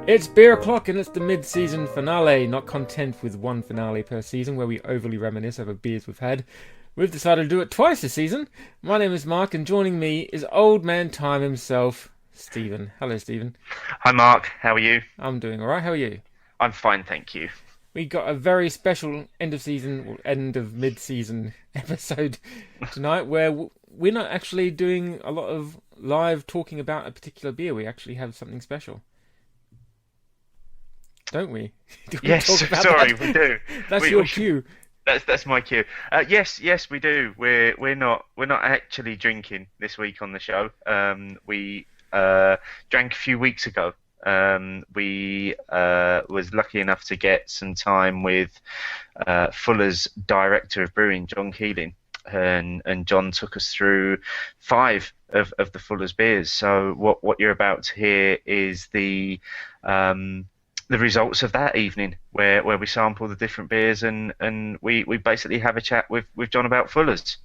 It's beer o'clock and it's the mid-season finale. Not content with one finale per season where we overly reminisce over beers we've had, we've decided to do it twice this season. My name is Mark and joining me is old man time himself, Stephen. Hello, Stephen. Hi Mark, how are you? I'm doing alright, how are you? I'm fine, thank you. We got a very special end of season, or end of mid-season episode tonight where we're not actually doing a lot of live talking about a particular beer. We actually have something special. Don't we? Do we Yes, talk about sorry, that? we do. That's We, your we should, cue. that's my cue. Yes, we do. We're not actually drinking this week on the show. We drank a few weeks ago. We was lucky enough to get some time with Fullers Director of Brewing, John Keeling, and John took us through five of the Fullers beers. So what you're about to hear is the results of that evening, where we sample the different beers and we basically have a chat with John about Fullers.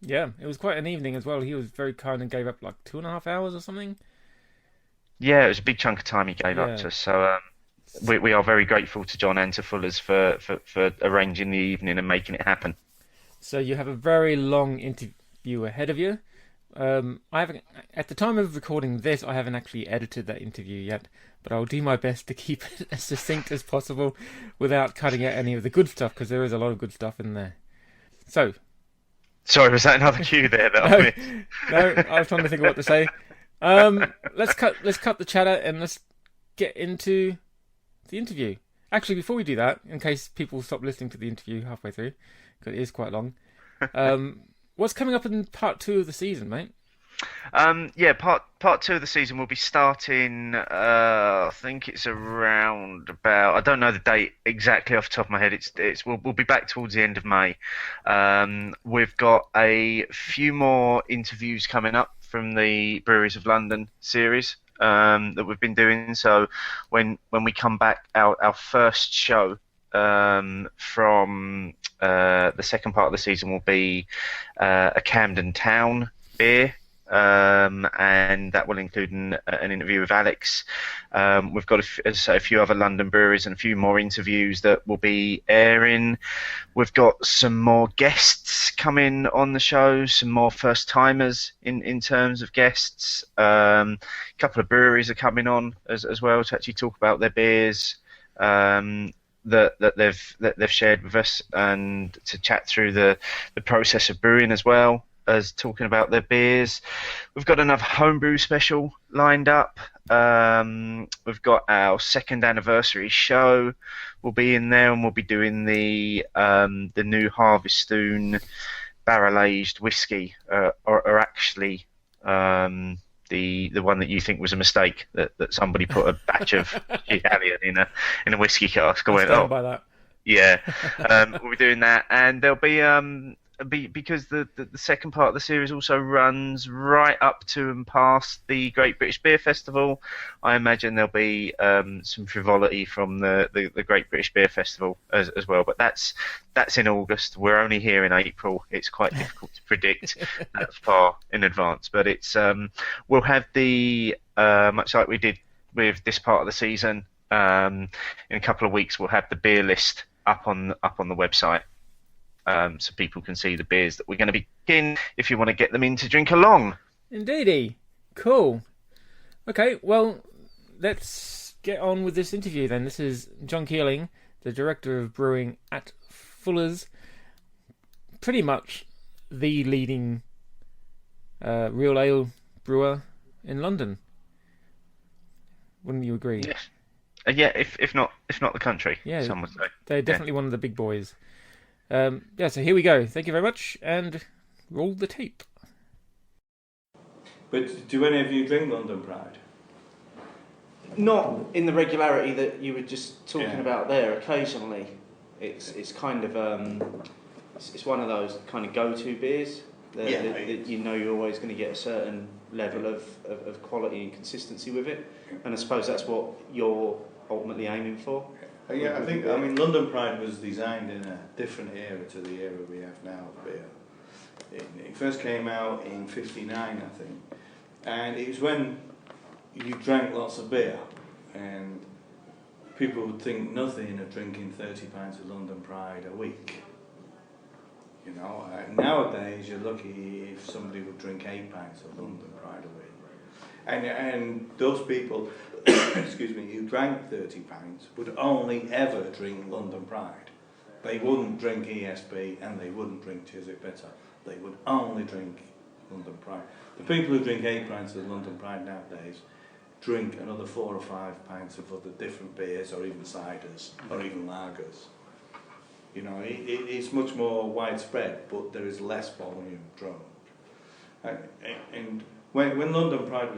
Yeah, it was quite an evening as well. He was very kind and gave up like 2.5 hours or something. Yeah, it was a big chunk of time he gave up Yeah. to us. So we are very grateful to John and to Fullers for arranging the evening and making it happen. So you have a very long interview ahead of you. I haven't, at the time of recording this, I haven't actually edited that interview yet, but I'll do my best to keep it as succinct as possible without cutting out any of the good stuff because there is a lot of good stuff in there. So, Sorry, was that another cue there that I no, missed? no, I was trying to think of what to say. Let's cut the chatter and let's get into the interview. Actually, before we do that, in case people stop listening to the interview halfway through, because it is quite long, what's coming up in part two of the season, mate? Yeah, part two of the season will be starting. I think it's around about. I don't know the date exactly off the top of my head. We'll be back towards the end of May. We've got a few more interviews coming up from the Breweries of London series that we've been doing. So when we come back, our first show from the second part of the season will be a Camden Town beer. And that will include an interview with Alex. We've got as I say, a few other London breweries and a few more interviews that will be airing. We've got some more guests coming on the show, some more first timers in terms of guests. A couple of breweries are coming on as well to actually talk about their beers. That they've shared with us and to chat through the process of brewing as well as talking about their beers. We've got another homebrew special lined up. We've got our second anniversary show. We'll be in there and we'll be doing the new Harvestoon barrel aged whiskey, or actually the one that you think was a mistake that somebody put a batch of Italian in a whiskey cask. I I went, stand oh by that. yeah. We'll be doing that, and there'll be because the second part of the series also runs right up to and past the Great British Beer Festival. I imagine there'll be some frivolity from the Great British Beer Festival as well, but that's in August. We're only here in April. It's quite difficult to predict that far in advance, but it's we'll have the much like we did with this part of the season. In a couple of weeks, we'll have the beer list up on the website. So people can see the beers that we're going to be in if you want to get them in to drink along. Indeedy. Cool. Okay, well, let's get on with this interview then. This is John Keeling, the Director of Brewing at Fullers. Pretty much the leading real ale brewer in London. Wouldn't you agree? Yes. Yeah, if not the country, Yeah, some would say. they're Yeah. definitely one of the big boys. Yeah, so here we go. Thank you very much, and roll the tape. But do any of you drink London Pride? Not in the regularity that you were just talking Yeah. about there. Occasionally, it's kind of it's one of those kind of go-to beers that, Yeah. that you know you're always going to get a certain level of quality and consistency with it, and I suppose that's what you're ultimately aiming for. Yeah, I mean, London Pride was designed in a different era to the era we have now of beer. It first came out in '59, I think, and it was when you drank lots of beer and people would think nothing of drinking 30 pints of London Pride a week. You know, nowadays you're lucky if somebody would drink 8 pints of London Pride a week. And those people, excuse me, who drank 30 pints would only ever drink London Pride. They wouldn't drink ESB and they wouldn't drink Chiswick Bitter. They would only drink London Pride. The people who drink 8 pints of London Pride nowadays drink another 4 or 5 pints of other different beers or even ciders or even lagers. You know, it's much more widespread, but there is less volume drunk. And when London Pride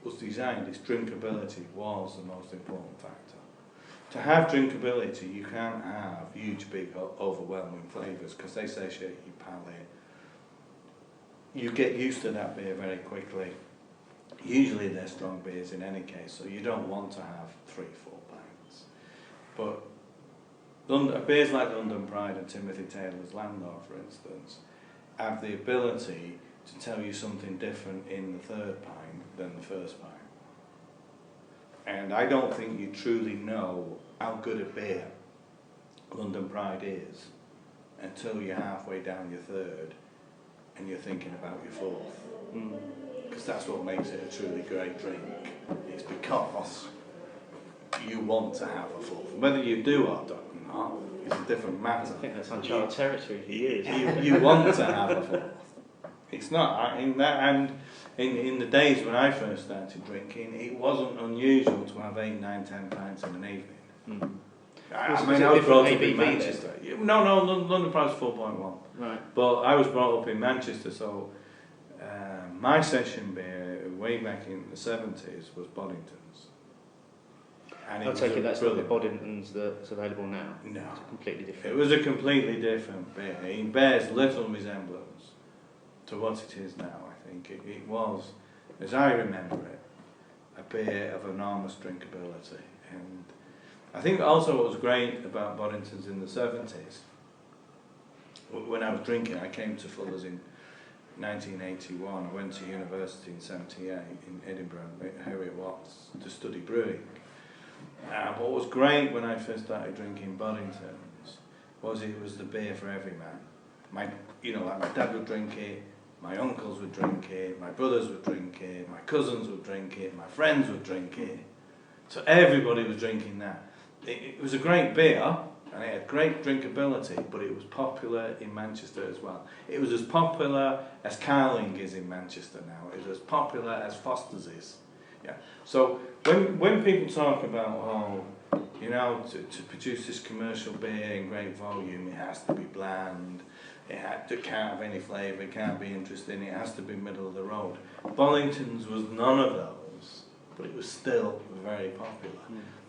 was designed, its drinkability was the most important factor. To have drinkability, you can't have huge, big, overwhelming flavours because they satiate your palate. You get used to that beer very quickly. Usually they're strong beers in any case, so you don't want to have 3-4 pints. But beers like London Pride and Timothy Taylor's Landlord, for instance, have the ability to tell you something different in the third pint than the first pint. And I don't think you truly know how good a beer London Pride is until you're halfway down your third and you're thinking about your fourth. Because that's what makes it a truly great drink. It's because you want to have a fourth. Whether you do or not is a different matter. I think that's uncharted territory for years. You want to have a fourth. It's not in that, and in the days when I first started drinking, it wasn't unusual to have 8, 9, 10 pints in an evening. I was brought up in Manchester. No, London Pride's 4.1. Right. But I was brought up in Manchester, so my session beer way back in the 70s was Boddington's. And I take it that's not the Boddington's that's available now. No, it's completely different. It was a completely different beer. It bears little resemblance to what it is now. I think it was, as I remember it, a beer of enormous drinkability. And I think also what was great about Boddington's in the 70s, when I was drinking, I came to Fullers in 1981. I went to university in 78 in Edinburgh, Harriet Watts, to study brewing. What was great when I first started drinking Boddington's was it was the beer for every man. My dad would drink it, my uncles would drink it, my brothers would drink it, my cousins would drink it, my friends would drink it. So everybody was drinking that. It was a great beer, and it had great drinkability, but it was popular in Manchester as well. It was as popular as Keeling is in Manchester now. It was as popular as Foster's is. Yeah. So when people talk about, to produce this commercial beer in great volume, it has to be bland, it can't have any flavour, it can't be interesting, it has to be middle of the road. Bollington's was none of those, but it was still very popular.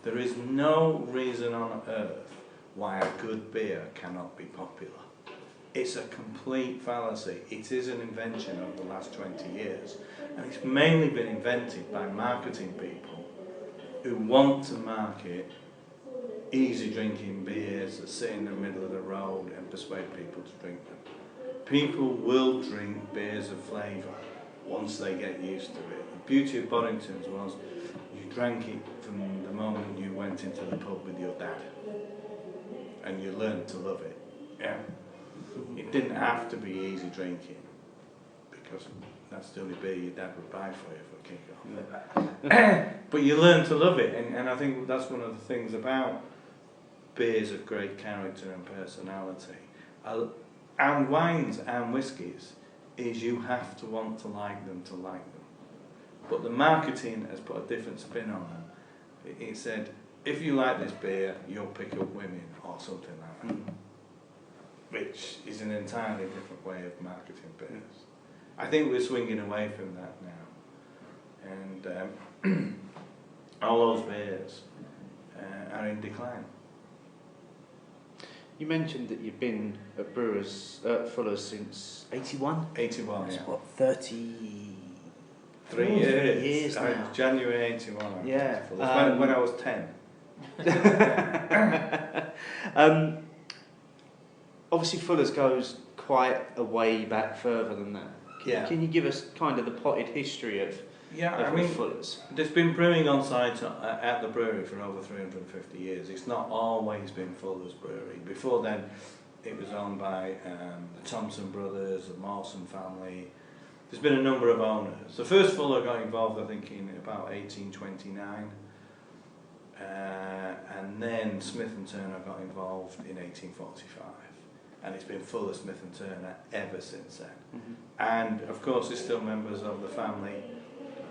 There is no reason on earth why a good beer cannot be popular. It's a complete fallacy. It is an invention of the last 20 years. And it's mainly been invented by marketing people who want to market easy drinking beers that sit in the middle of the road and persuade people to drink them. People will drink beers of flavour once they get used to it. The beauty of Boddington's was you drank it from the moment you went into the pub with your dad. And you learned to love it. Yeah. It didn't have to be easy drinking because that's the only beer your dad would buy for you for a kick-off. But you learn to love it, and I think that's one of the things about beers of great character and personality, and wines and whiskies, is you have to want to like them to like them. But the marketing has put a different spin on them. It said, if you like this beer, you'll pick up women, or something like that. Which is an entirely different way of marketing beers. I think we're swinging away from that now. And all those beers are in decline. You mentioned that you've been at Fullers since 81? 81, That's yeah. what, 30... 3 years. Years now. January 81. Yeah. When I was 10. Obviously, Fullers goes quite a way back further than that. Yeah. Can you give us kind of the potted history of Fullers? There's been brewing on site at the brewery for over 350 years. It's not always been Fullers Brewery. Before then, it was owned by the Thompson brothers, the Mawson family. There's been a number of owners. The first Fuller got involved, I think, in about 1829. And then Smith and Turner got involved in 1845. And it's been Fuller, Smith and Turner ever since then. Mm-hmm. And of course there's still members of the family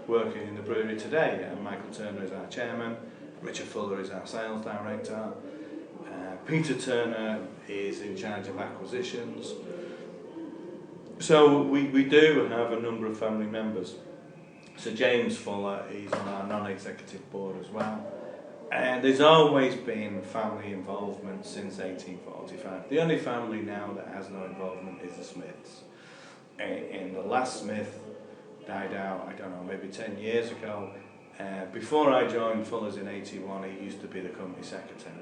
working in the brewery today. Michael Turner is our chairman, Richard Fuller is our sales director, Peter Turner is in charge of acquisitions. So we do have a number of family members. So James Fuller is on our non-executive board as well. And there's always been family involvement since 1845. The only family now that has no involvement is the Smiths. And the last Smith died out, I don't know, maybe 10 years ago. Before I joined Fuller's in 81, he used to be the company secretary.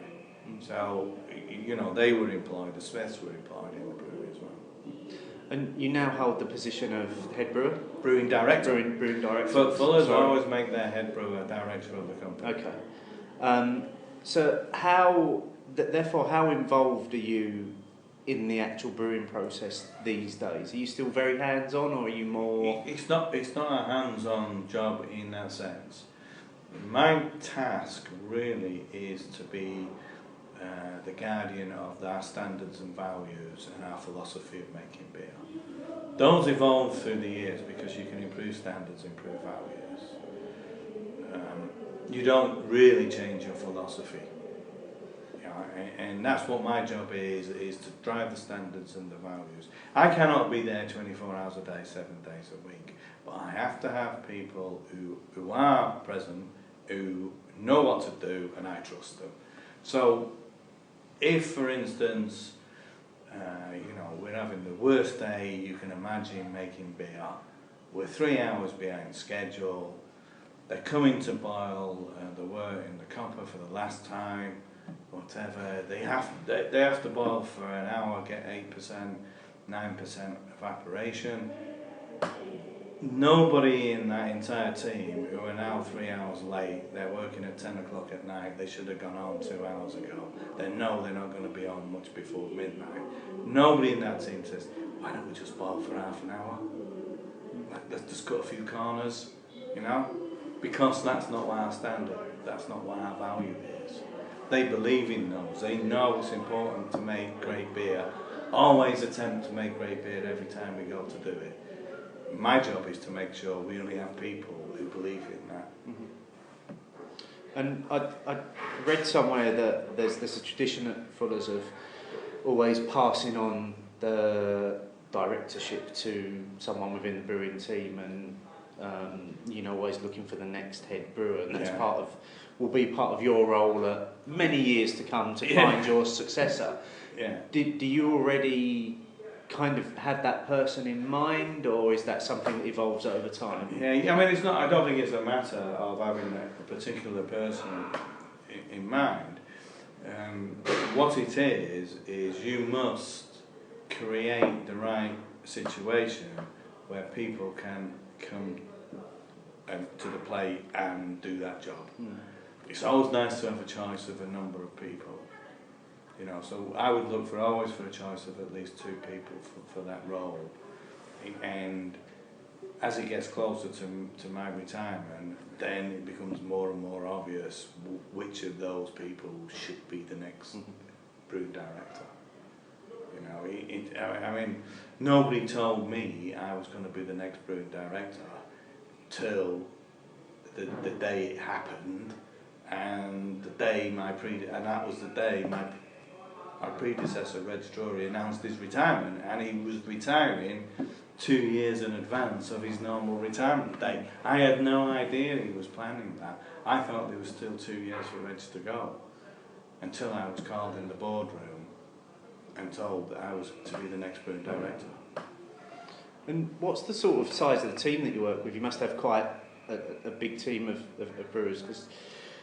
So, you know, they were employed, the Smiths were employed in the brewery as well. And you now hold the position of head brewer? Brewing director. Brewing director. Fuller's always make their head brewer director of the company. Okay. So therefore, how involved are you in the actual brewing process these days? Are you still very hands-on, or are you more? It's not a hands-on job in that sense. My task really is to be the guardian of our standards and values and our philosophy of making beer. Those evolve through the years because you can improve standards, improve values. You don't really change your philosophy. And that's what my job is to drive the standards and the values. I cannot be there 24 hours a day, 7 days a week, but I have to have people who are present, who know what to do, and I trust them. So if, for instance, we're having the worst day you can imagine making beer, we're 3 hours behind schedule, they're coming to boil, they were in the copper for the last time, whatever, they have to boil for an hour, get 8%, 9% evaporation. Nobody in that entire team who are now 3 hours late, they're working at 10 o'clock at night, they should have gone home 2 hours ago. They know they're not going to be on much before midnight. Nobody in that team says, why don't we just boil for half an hour? Let's just cut a few corners, because that's not our standard, that's not what our value is. They believe in those, they know it's important to make great beer, always attempt to make great beer every time we go to do it. My job is to make sure we only have people who believe in that. Mm-hmm. And I read somewhere that there's a tradition at Fuller's of always passing on the directorship to someone within the brewing team, and always looking for the next head brewer, and that's will be part of your role many years to come to find your successor. Yeah. Do you already kind of have that person in mind, or is that something that evolves over time? Yeah, I mean, it's not. I don't think it's a matter of having a particular person in mind. What it is you must create the right situation where people can come to the plate and do that job. It's always nice to have a choice of a number of people. So I would look always for a choice of at least 2 people for that role. And as it gets closer to my retirement, then it becomes more and more obvious which of those people should be the next brewing director. I mean, nobody told me I was going to be the next brewing director till the day it happened, and that was the day my predecessor, Reg Drury, announced his retirement, and he was retiring 2 years in advance of his normal retirement date. I had no idea he was planning that. I thought there was still 2 years for Reg to go, until I was called in the boardroom and told that I was to be the next brewing director. And what's the sort of size of the team that you work with? You must have quite a big team of brewers, because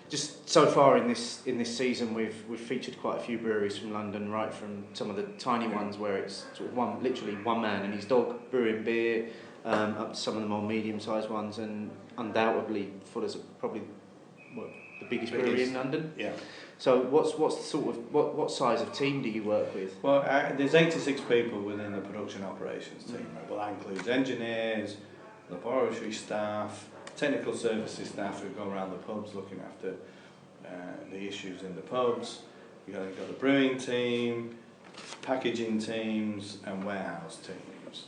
just so far in this season we've featured quite a few breweries from London, right from some of the tiny ones where it's sort of literally one man and his dog brewing beer, up to some of the more medium-sized ones, and undoubtedly Fuller's are probably the biggest brewery in London. Yeah. So what's the sort of what size of team do you work with? Well, there's 86 people within the production operations team. Well, that includes engineers, laboratory staff, technical services staff who go around the pubs looking after the issues in the pubs. You've got the brewing team, packaging teams, and warehouse teams.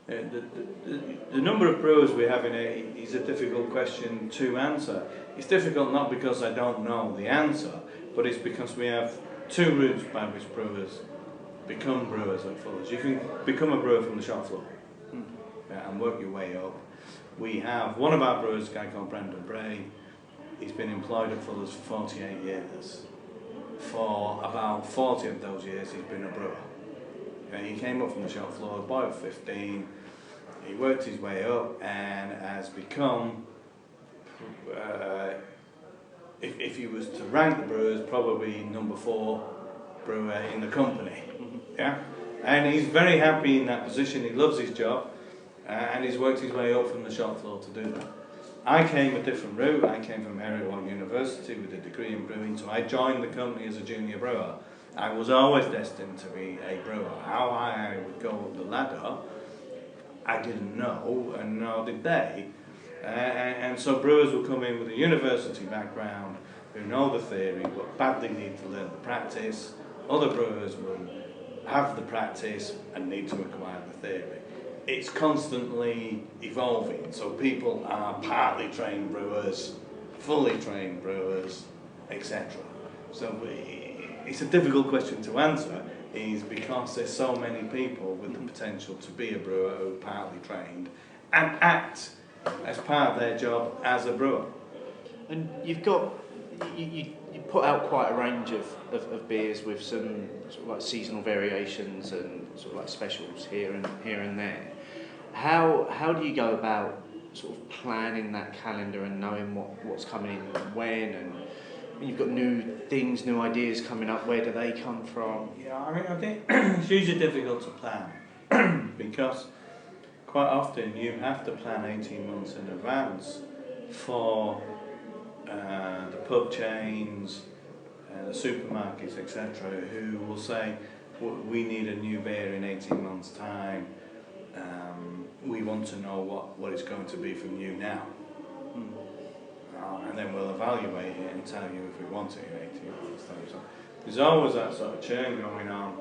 The number of brewers we have in it is a difficult question to answer. It's difficult not because I don't know the answer, but it's because we have two routes by which brewers become brewers at Fullers. You can become a brewer from the shop floor and work your way up. We have one of our brewers, a guy called Brendan Bray. He's been employed at Fullers for 48 years. For about 40 of those years, he's been a brewer. He came up from the shop floor, a boy of 15. He worked his way up and has become, if he was to rank the brewers, probably number 4 brewer in the company. Yeah, and he's very happy in that position. He loves his job, and he's worked his way up from the shop floor to do that. I came a different route. I came from Heriot University with a degree in brewing, so I joined the company as a junior brewer. I was always destined to be a brewer. How I would go up the ladder, I didn't know, and nor did they. And so brewers will come in with a university background who know the theory but badly need to learn the practice. Other brewers will have the practice and need to acquire the theory. It's constantly evolving, so people are partly trained brewers, fully trained brewers, etc. So it's a difficult question to answer, is because there's so many people with the potential to be a brewer who are partly trained and act as part of their job as a brewer. And you've got you put out quite a range of beers with some sort of like seasonal variations and sort of like specials here and there. How do you go about sort of planning that calendar and knowing what's coming in when, and when you've got new things, new ideas coming up, where do they come from? Yeah, I mean, I think it's usually difficult to plan because quite often you have to plan 18 months in advance for the pub chains, the supermarkets, etc., who will say, we need a new beer in 18 months' time. We want to know what it's going to be from you now. And then we'll evaluate it and tell you if we want it in 18 months' time. So there's always that sort of churn going on.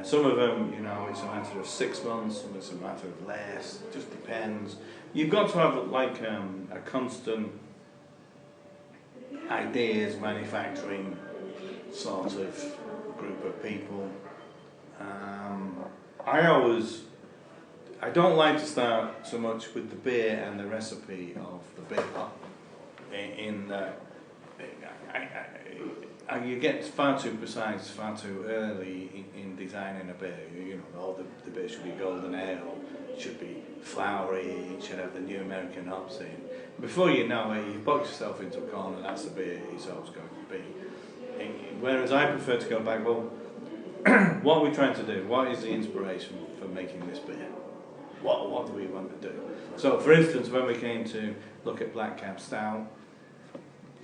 Some of them, it's a matter of 6 months, some it's a matter of less, it just depends. You've got to have like a constant ideas manufacturing sort of group of people. I don't like to start so much with the beer and the recipe of the beer, in that you get far too precise, far too early in designing a beer. The beer should be golden ale, it should be flowery, it should have the new American hops in. Before you know it, you've boxed yourself into a corner, that's the beer it's always going to be. Whereas I prefer to go back, well, what are we trying to do? What is the inspiration for making this beer? What do we want to do? So, for instance, when we came to look at Black Cab Stout,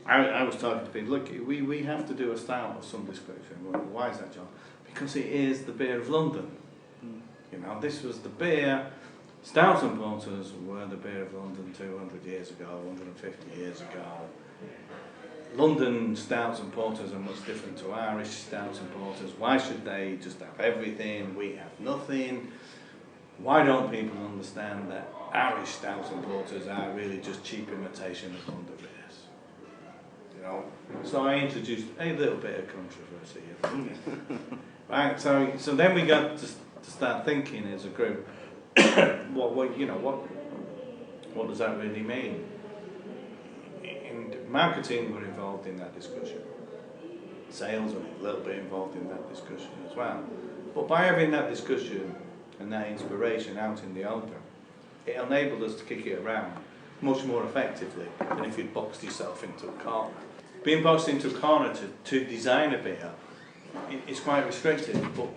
I was talking to people, look, we have to do a stout of some description. Well, why is that, John? Because it is the beer of London. This was the beer. Stouts and porters were the beer of London 200 years ago, 150 years ago. London stouts and porters are much different to Irish stouts and porters. Why should they just have everything? We have nothing. Why don't people understand that Irish stouts and porters are really just cheap imitation of London beers? So I introduced a little bit of controversy. Right. So then we got to start thinking as a group. What does that really mean? And marketing were involved in that discussion. Sales were a little bit involved in that discussion as well. But by having that discussion and that inspiration out in the open, it enabled us to kick it around much more effectively than if you'd boxed yourself into a corner. Being boxed into a corner to design a beer is quite restrictive, but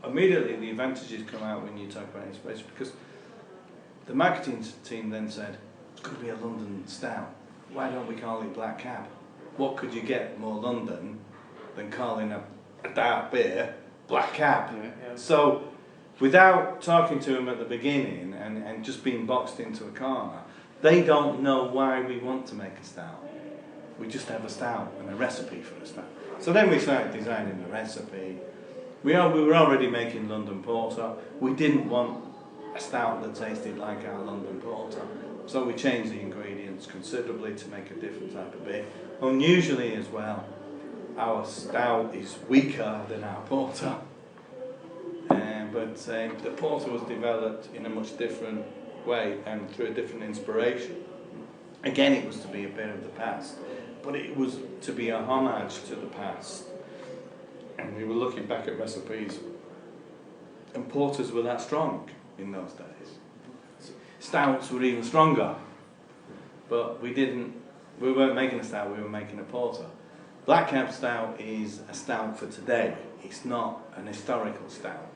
immediately the advantages come out when you talk about inspiration, because the marketing team then said, it's going to be a London stout. Why don't we call it Black Cab? What could you get more London than calling a dark beer Black Cab? Yeah. So, without talking to them at the beginning and just being boxed into a corner, they don't know why we want to make a stout. We just have a stout and a recipe for a stout. So then we started designing the recipe. We were already making London Porter. We didn't want a stout that tasted like our London Porter. So we changed the ingredients considerably to make a different type of beer. Unusually as well, our stout is weaker than our porter. But the porter was developed in a much different way and through a different inspiration. Again, it was to be a beer of the past, but it was to be a homage to the past. And we were looking back at recipes, and porters were that strong in those days. Stouts were even stronger, but we weren't making a stout, we were making a porter. Black Cab Stout is a stout for today. It's not an historical stout.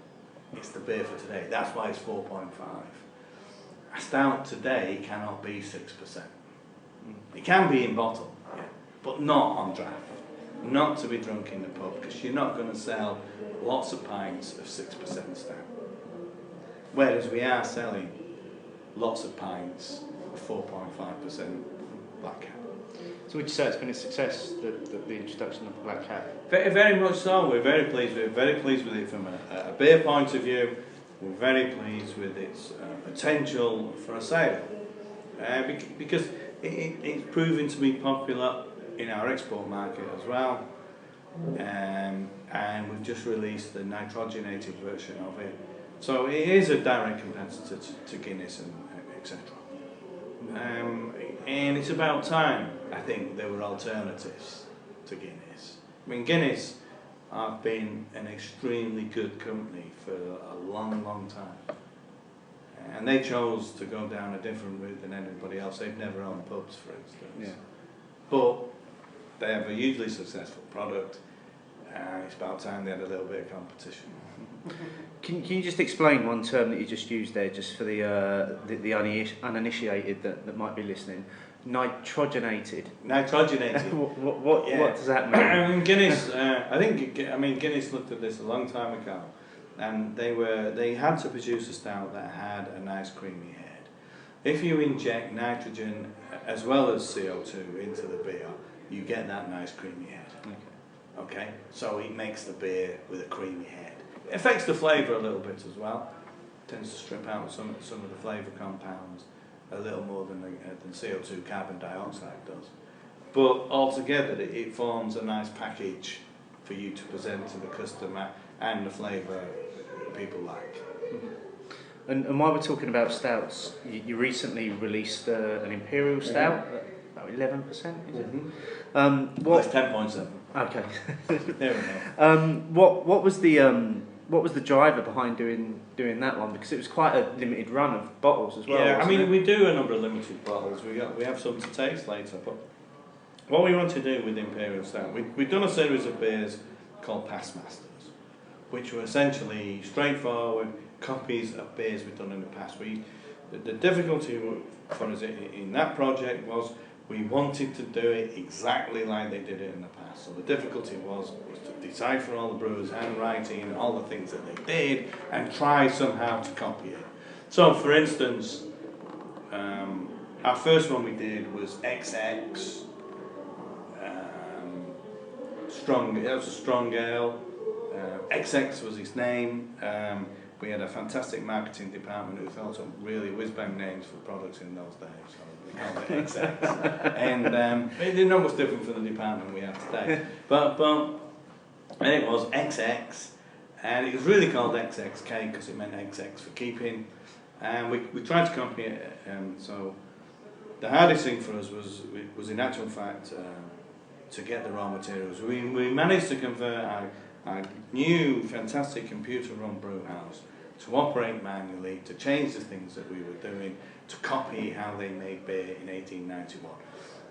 It's the beer for today. That's why it's 4.5. A stout today cannot be 6%. It can be in bottle, yeah, but not on draft. Not to be drunk in the pub, because you're not going to sell lots of pints of 6% stout. Whereas we are selling lots of pints of 4.5% Black Cab. So would you say it's been a success, the introduction of Black Cab? Very, very much so. We're very pleased with it. Very pleased with it from a beer point of view. We're very pleased with its potential for a sale, because it's proven to be popular in our export market as well. And we've just released the nitrogenated version of it. So it is a direct competitor to Guinness and etc. And it's about time, I think, there were alternatives to Guinness. I mean, Guinness have been an extremely good company for a long, long time. And they chose to go down a different route than anybody else. They've never owned pubs, for instance. Yeah. But they have a hugely successful product, and it's about time they had a little bit of competition. Can you just explain one term that you just used there, just for the uninitiated that might be listening? Nitrogenated. Nitrogenated. What does that mean? Guinness. Guinness looked at this a long time ago, and they had to produce a stout that had a nice creamy head. If you inject nitrogen as well as CO2 into the beer, you get that nice creamy head. Okay, so it makes the beer with a creamy head. It affects the flavour a little bit as well. Tends to strip out some of the flavour compounds a little more than CO2 carbon dioxide does. But altogether, it forms a nice package for you to present to the customer and the flavour people like. And while we're talking about stouts, you recently released an Imperial Stout, about 11%, is it? Mm-hmm. Well, it's 10.7. Okay. There we go. What was the driver behind doing that one? Because it was quite a limited run of bottles as well. Yeah, wasn't it? we do a number of limited bottles. We have some to taste later. But what we want to do with Imperial Stout, we've done a series of beers called Past Masters, which were essentially straightforward copies of beers we've done in the past. The difficulty for us in that project was we wanted to do it exactly like they did it in the past. So the difficulty was to decipher all the brewers' handwriting and all the things that they did and try somehow to copy it. So, for instance, our first one we did was XX. That was a strong ale. XX was his name. We had a fantastic marketing department who thought of really whiz-bang names for products in those days. So we called it XX. And it's not much different from the department we have today. But it was XX, and it was really called XXK because it meant XX for keeping. And we tried to copy it. So the hardest thing for us was in actual fact to get the raw materials. We managed to convert our new fantastic computer-run brew house to operate manually, to change the things that we were doing, to copy how they made beer in 1891.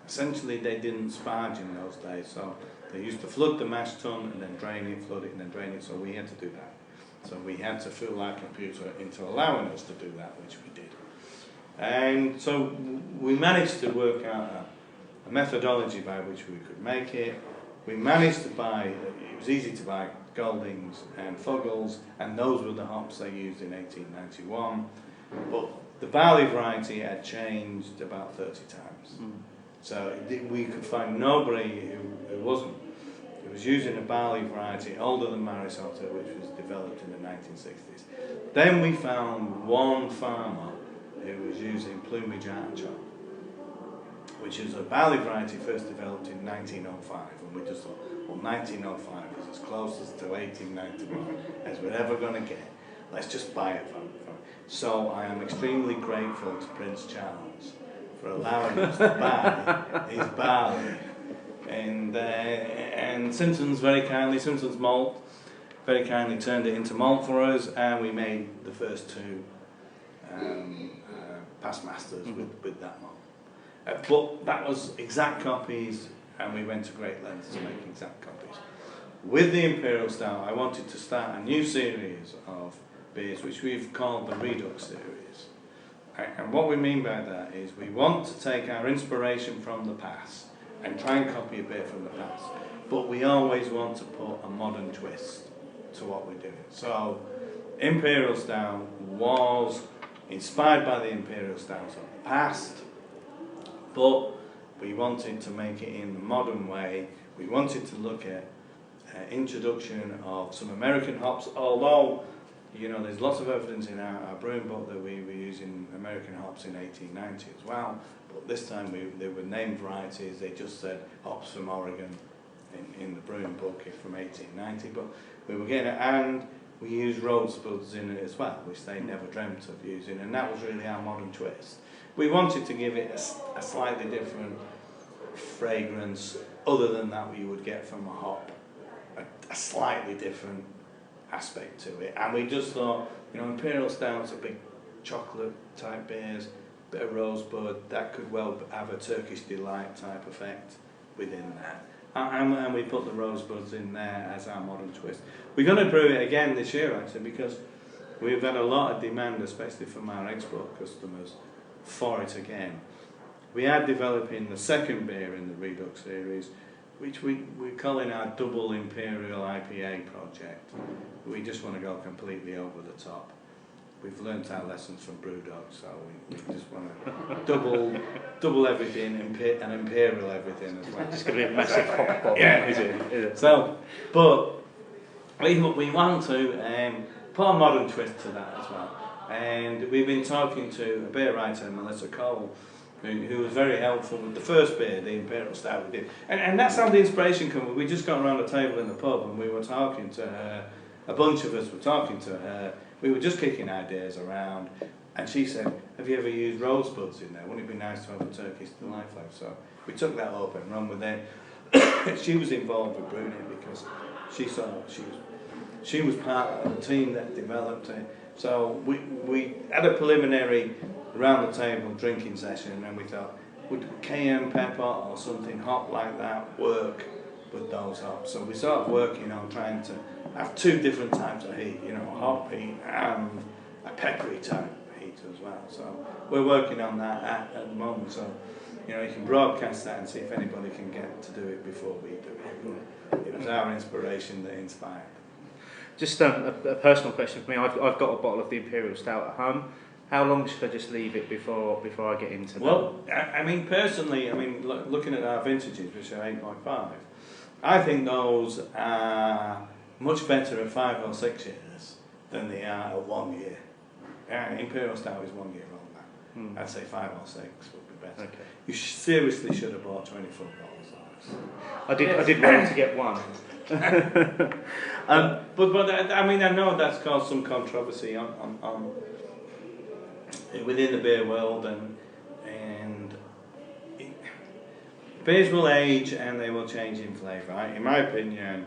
Essentially, they didn't sparge in those days, so they used to flood the mash tun and then drain it, flood it and then drain it, so we had to do that. So we had to fool our computer into allowing us to do that, which we did. And so we managed to work out a methodology by which we could make it. We managed to buy, it was easy to buy Goldings and Fuggles, and those were the hops they used in 1891. But the barley variety had changed about 30 times. So we could find nobody who wasn't. It was using a barley variety older than Marisotto, which was developed in the 1960s. Then we found one farmer who was using Plumage Archer, which is a barley variety first developed in 1905, and we just thought, well, 1905 is as close as to 1891 as we're ever going to get. Let's just buy it from. So I am extremely grateful to Prince Charles for allowing us to buy his barley. And Simpson's Simpson's Malt very kindly turned it into malt for us, and we made the first two past masters with that malt. But that was exact copies, and we went to great lengths to make exact copies. With the Imperial Stout, I wanted to start a new series of beers, which we've called the Redux series. And what we mean by that is we want to take our inspiration from the past and try and copy a beer from the past, but we always want to put a modern twist to what we're doing. So Imperial Stout was inspired by the Imperial Stouts of the past, but we wanted to make it in the modern way. We wanted to look at introduction of some American hops, although there's lots of evidence in our brewing book that we were using American hops in 1890 as well, but this time they were named varieties. They just said hops from Oregon in the brewing book from 1890, but we were getting it, and we used rosebuds in it as well, which they never dreamt of using, and that was really our modern twist. We wanted to give it a slightly different fragrance, other than that you would get from a hop, a slightly different aspect to it. And we just thought, Imperial Stouts are big chocolate type beers, bit of rosebud, that could well have a Turkish delight type effect within that. And we put the rosebuds in there as our modern twist. We're going to brew it again this year, actually, because we've had a lot of demand, especially from our export customers, for it again. We are developing the second beer in the Redux series, which we're calling our Double Imperial IPA project. We just want to go completely over the top. We've learnt our lessons from Brewdog, so we just want to double everything and imperial everything as well. It's going to be a massive hop bomb, yeah. is it? So, but we want to put a modern twist to that as well. And we've been talking to a beer writer, Melissa Cole, who was very helpful with the first beer, the Imperial Stout we did. And that's how the inspiration came. We just got around the table in the pub and we were talking to her. A bunch of us were talking to her. We were just kicking ideas around. And she said, have you ever used rosebuds in there? Wouldn't it be nice to have a Turkish delight flavour? So we took that up and run with it. She was involved with brewing it because she was part of the team that developed it. So we had a preliminary around the table drinking session, and we thought, would cayenne pepper or something hot like that work with those hops? So we started working on trying to have two different types of heat, hop heat and a peppery type heat as well. So we're working on that at the moment. So you can broadcast that and see if anybody can get to do it before we do it. It was our inspiration that inspired. Just a personal question for me. I've got a bottle of the Imperial Stout at home. How long should I just leave it before I get into that? Well, personally, looking at our vintages, which are 8.5, I think those are much better at 5 or 6 years than they are at 1 year. Imperial Stout is 1 year older. I'd say 5 or 6 would be better. Okay. You seriously should have bought 24 bottles of this. I did want to get one. But I know that's caused some controversy on within the beer world, and beers will age and they will change in flavour. In my opinion,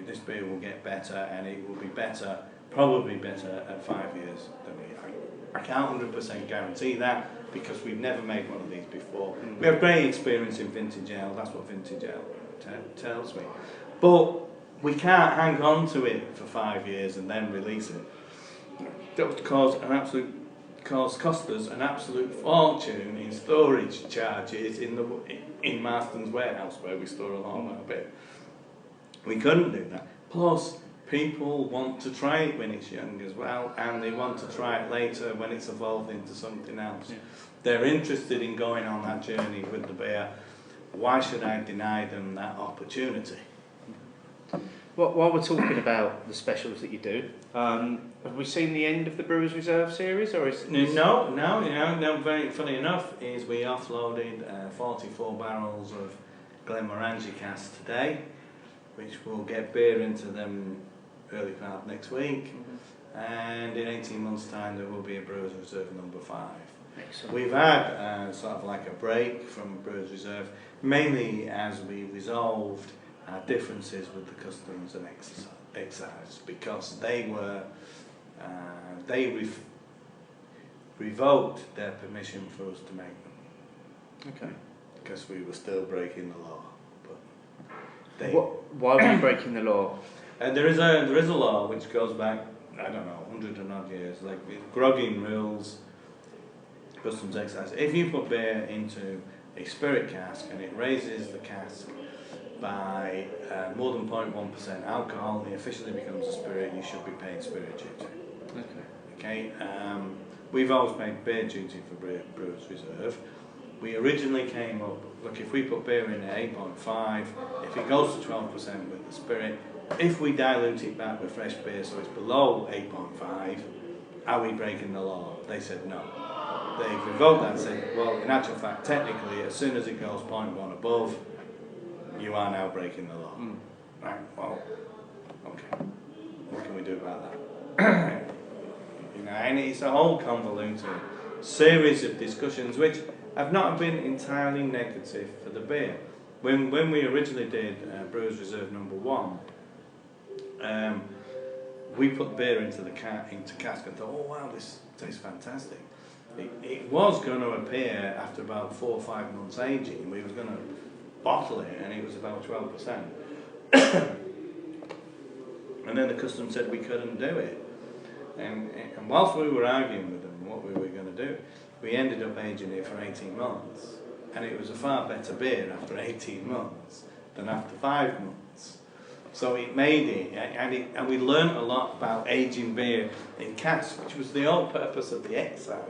this beer will get better, and it will be better, probably better at 5 years than we are. I can't 100% guarantee that because we've never made one of these before. We have great experience in vintage ale. That's what vintage ale tells me. But we can't hang on to it for 5 years and then release it. That would cause an absolute cost us an absolute fortune in storage charges in Marston's warehouse where we store a lot of our beer. We couldn't do that. Plus, people want to try it when it's young as well, and they want to try it later when it's evolved into something else. Yeah. They're interested in going on that journey with the beer. Why should I deny them that opportunity? Well, while we're talking about the specials that you do, have we seen the end of the Brewers Reserve series, or is No. Very funny enough, is we offloaded 44 barrels of Glenmorangie casks today, which will get beer into them early part of next week, and in 18 months' time there will be a Brewers Reserve number 5. Excellent. We've had sort of like a break from Brewers Reserve, mainly as we resolved our differences with the customs and excise, because they were revoked their permission for us to make them. Okay. Because we were still breaking the law. But they, Why were you breaking the law? there is a law which goes back, I don't know, 100 and odd years, like with grogging rules, customs excise. If you put beer into a spirit cask and it raises the cask by more than 0.1% alcohol, it officially becomes a spirit, you should be paying spirit duty. Okay. We've always paid beer duty for Brewers Reserve. We originally came up, look, if we put beer in at 8.5, if it goes to 12% with the spirit, if we dilute it back with fresh beer so it's below 8.5, are we breaking the law? They said no. They revoked that and said, well, in actual fact, technically, as soon as it goes 0.1 above, you are now breaking the law. Right, well, okay. What can we do about that? And it's a whole convoluted series of discussions which have not been entirely negative for the beer. When we originally did Brewers Reserve number 1, we put beer into cask and thought, oh wow, this tastes fantastic. It was going to appear after about 4 or 5 months aging. We was going to bottle it, and it was about 12%. And then the customs said we couldn't do it. And whilst we were arguing with them what we were going to do, we ended up aging it for 18 months. And it was a far better beer after 18 months than after 5 months. So it made it, and we learnt a lot about aging beer in casks, which was the whole purpose of the exercise.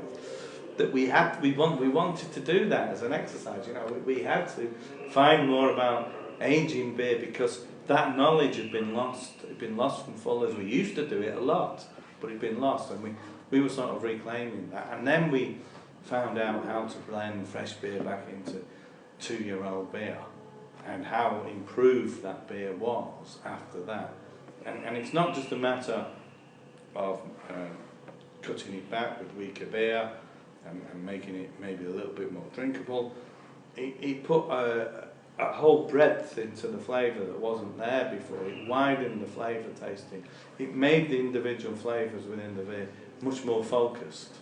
That we wanted to do that as an exercise. We had to find more about aging beer because that knowledge had been lost. It had been lost from Fullers. We used to do it a lot, but it had been lost, and we were sort of reclaiming that. And then we found out how to blend fresh beer back into 2-year-old beer, and how improved that beer was after that. And it's not just a matter of cutting it back with weaker beer and making it maybe a little bit more drinkable. It put a whole breadth into the flavour that wasn't there before. It widened the flavour tasting. It made the individual flavours within the beer much more focused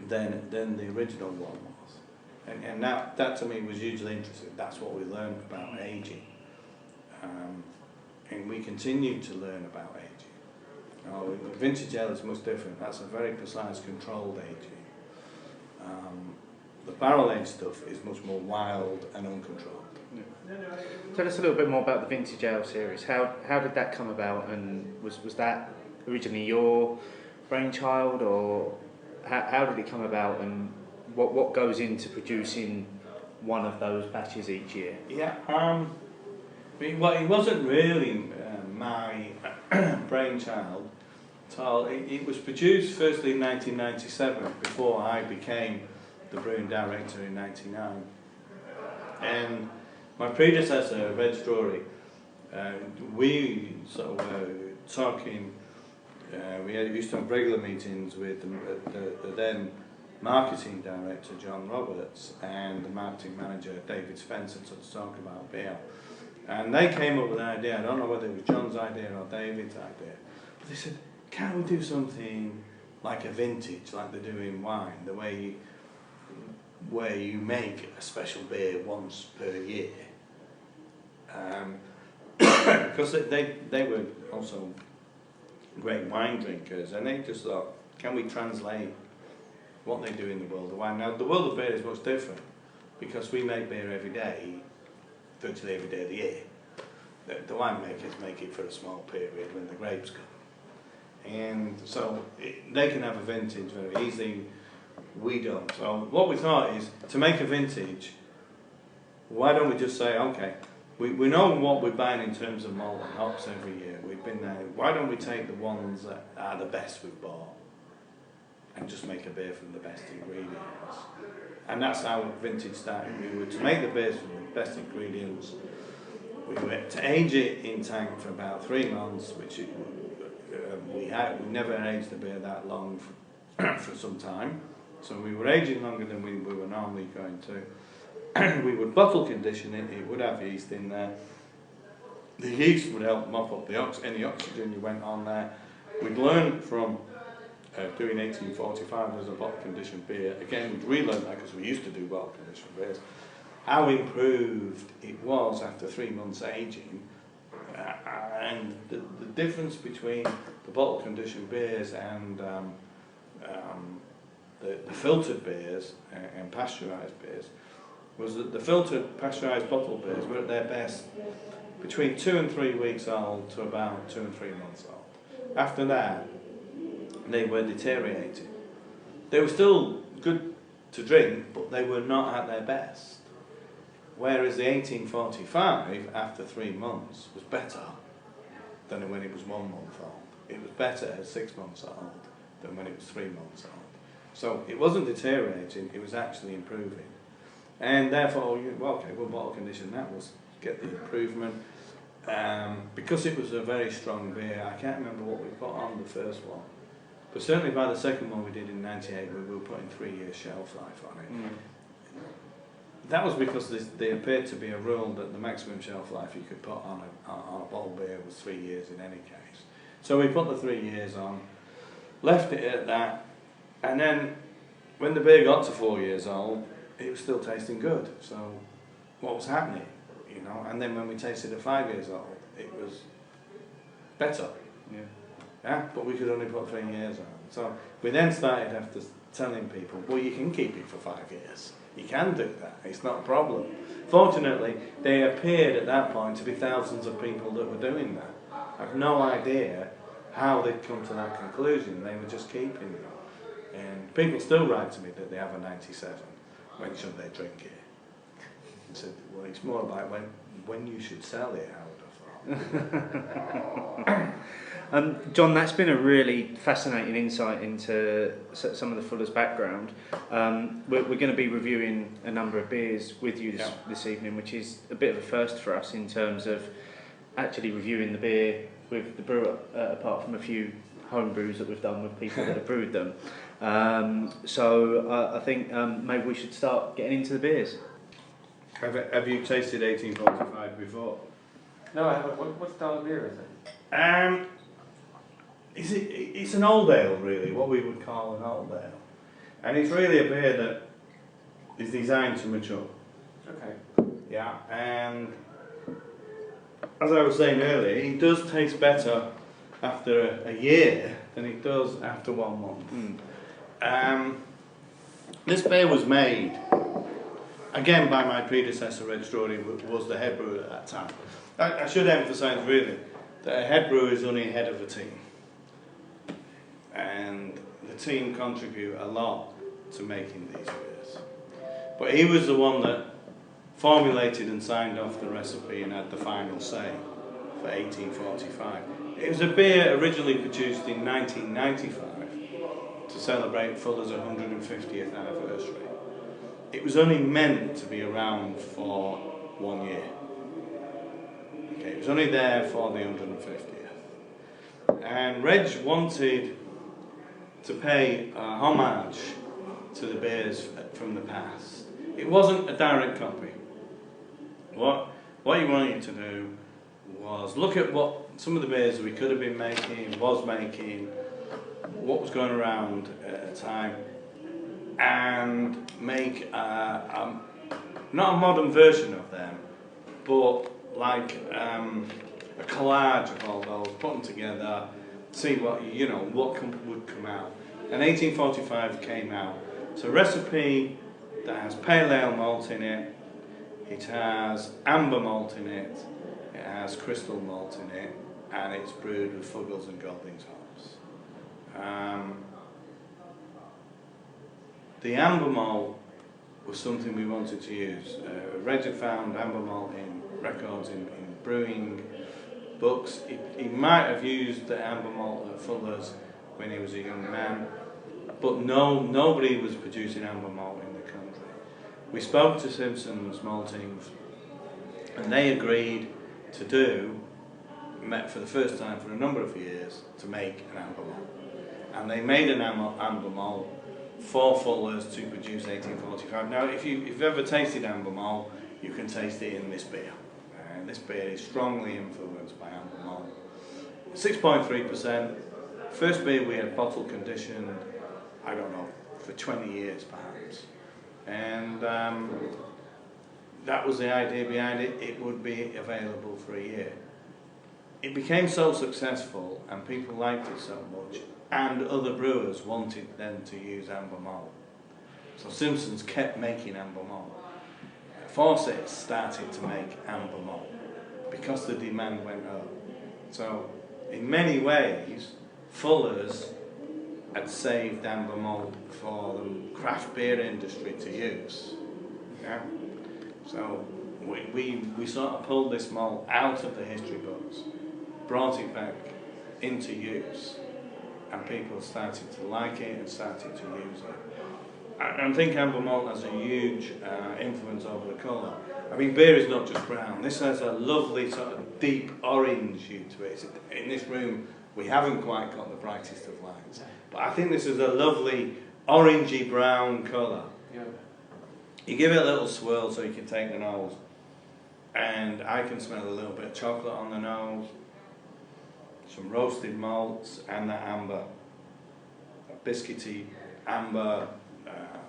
than the original one was. And that to me was hugely interesting. That's what we learned about aging. And we continue to learn about aging. Vintage ale is much different. That's a very precise, controlled aging. The barrel aged stuff is much more wild and uncontrolled. Yeah. Tell us a little bit more about the Vintage Ale series. How did that come about, and was that originally your brainchild, or how did it come about, and what goes into producing one of those batches each year? Yeah, it wasn't really my brainchild at all. It was produced firstly in 1997, before I became the brewing director in 99. And my predecessor, Reg Drury, we sort of were talking, we used to have regular meetings with the then marketing director, John Roberts, and the marketing manager, David Spencer, to talk about beer. And they came up with an idea. I don't know whether it was John's idea or David's idea, but they said, can't we do something like a vintage, like they do in wine, the way where you make a special beer once per year? Because they were also great wine drinkers, and they just thought, can we translate what they do in the world of wine? Now, the world of beer is much different because we make beer every day, virtually every day of the year. The winemakers make it for a small period when the grapes come. And so they can have a vintage very easily, we don't. So what we thought is, to make a vintage, why don't we just say, okay, we know what we're buying in terms of malt and hops every year. We've been there. Why don't we take the ones that are the best we've bought and just make a beer from the best ingredients? And that's how vintage started. We were to make the beers from the best ingredients. We were to age it in tank for about 3 months, which we never aged the beer that long for some time. So we were aging longer than we were normally going to. We would bottle condition it, it would have yeast in there. The yeast would help mop up any oxygen you went on there. We'd learned from doing 1845 as a bottle conditioned beer. Again, we'd relearned that because we used to do bottle conditioned beers. How improved it was after 3 months aging, and the difference between the bottle conditioned beers and the filtered beers and pasteurised beers was that the filtered pasteurised bottle beers were at their best between 2 and 3 weeks old to about 2 and 3 months old. After that, they were deteriorating. They were still good to drink, but they were not at their best. Whereas the 1845, after 3 months, was better than when it was 1 month old. It was better at 6 months old than when it was 3 months old. So it wasn't deteriorating, it was actually improving. And therefore, we'll bottle condition that, was get the improvement. Because it was a very strong beer, I can't remember what we put on the first one. But certainly by the second one we did in 98, we were putting 3 years shelf life on it. That was because there appeared to be a rule that the maximum shelf life you could put on a bottle beer was 3 years in any case. So we put the 3 years on, left it at that, and then when the beer got to 4 years old, it was still tasting good. So what was happening, And then when we tasted at 5 years old, it was better. Yeah, but we could only put 3 years on. So we then started after telling people, well, you can keep it for 5 years. You can do that. It's not a problem. Fortunately, there appeared at that point to be thousands of people that were doing that. I have no idea how they'd come to that conclusion. They were just keeping them. And people still write to me that they have a 97. When should they drink it? I said, well, it's more about when you should sell it, I would have thought. John, that's been a really fascinating insight into some of the Fuller's background. We're going to be reviewing a number of beers with you this evening, which is a bit of a first for us in terms of actually reviewing the beer with the brewer, apart from a few home brews that we've done with people that have brewed them. So I think maybe we should start getting into the beers. Have you tasted 1845 before? No, I haven't. What style of beer is it? It's an old ale, really, what we would call an old ale. And it's really a beer that is designed to mature. Okay. Yeah, and as I was saying earlier, it does taste better after a year than it does after 1 month. This beer was made, again, by my predecessor, Reg Drury, who was the head brewer at that time. I should emphasise, really, that a head brewer is only head of a team. And the team contribute a lot to making these beers. But he was the one that formulated and signed off the recipe and had the final say for 1845. It was a beer originally produced in 1995 to celebrate Fuller's 150th anniversary. It was only meant to be around for 1 year. Okay, it was only there for the 150th. And Reg wanted to pay homage to the beers from the past. It wasn't a direct copy. What he wanted to do was look at what some of the beers we could have been making, was making, what was going around at the time, and make not a modern version of them, but like a collage of all those, put them together, see what would come out. And 1845 came out. It's a recipe that has pale ale malt in it, it has amber malt in it, it has crystal malt in it, and it's brewed with Fuggles and Goldings hops. The amber malt was something we wanted to use. Reg had found amber malt in records in brewing books. He might have used the amber malt at Fullers when he was a young man, but nobody was producing amber malt in the country. We spoke to Simpson's Maltings, and they agreed to met for the first time for a number of years, to make an amber malt. And they made an amber malt for Fullers to produce 1845. Now, if you've ever tasted amber malt, you can taste it in this beer. And this beer is strongly influenced by amber malt. 6.3%. First beer we had bottle conditioned, I don't know, for 20 years perhaps. And that was the idea behind it. It would be available for a year. It became so successful and people liked it so much, and other brewers wanted them to use amber malt. So Simpsons kept making amber malt. Fawcett started to make amber malt because the demand went up. So in many ways, Fullers had saved amber malt for the craft beer industry to use. Yeah? So we sort of pulled this malt out of the history books, brought it back into use, and people started to like it and started to use it. I think amber malt has a huge influence over the colour. I mean, beer is not just brown. This has a lovely sort of deep orange hue to it. In this room, we haven't quite got the brightest of lights, but I think this is a lovely orangey brown colour. Yeah. You give it a little swirl so you can take the nose, and I can smell a little bit of chocolate on the nose, some roasted malts, and that amber, that biscuity amber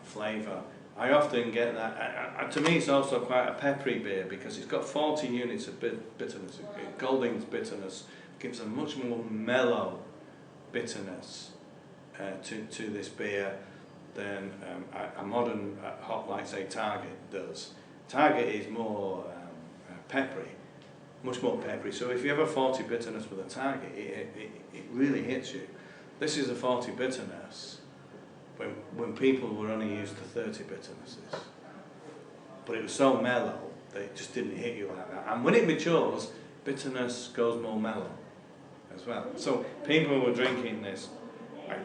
flavour. I often get that. To me, it's also quite a peppery beer because it's got 40 units of bitterness. Golding's bitterness gives a much more mellow bitterness to this beer than a modern hop like, say, Target does. Target is more peppery, much more peppery. So if you have a 40 bitterness with a Target, it really hits you. This is a 40 bitterness when people were only used to 30 bitternesses. But it was so mellow that it just didn't hit you like that. And when it matures, bitterness goes more mellow as well. So people were drinking this,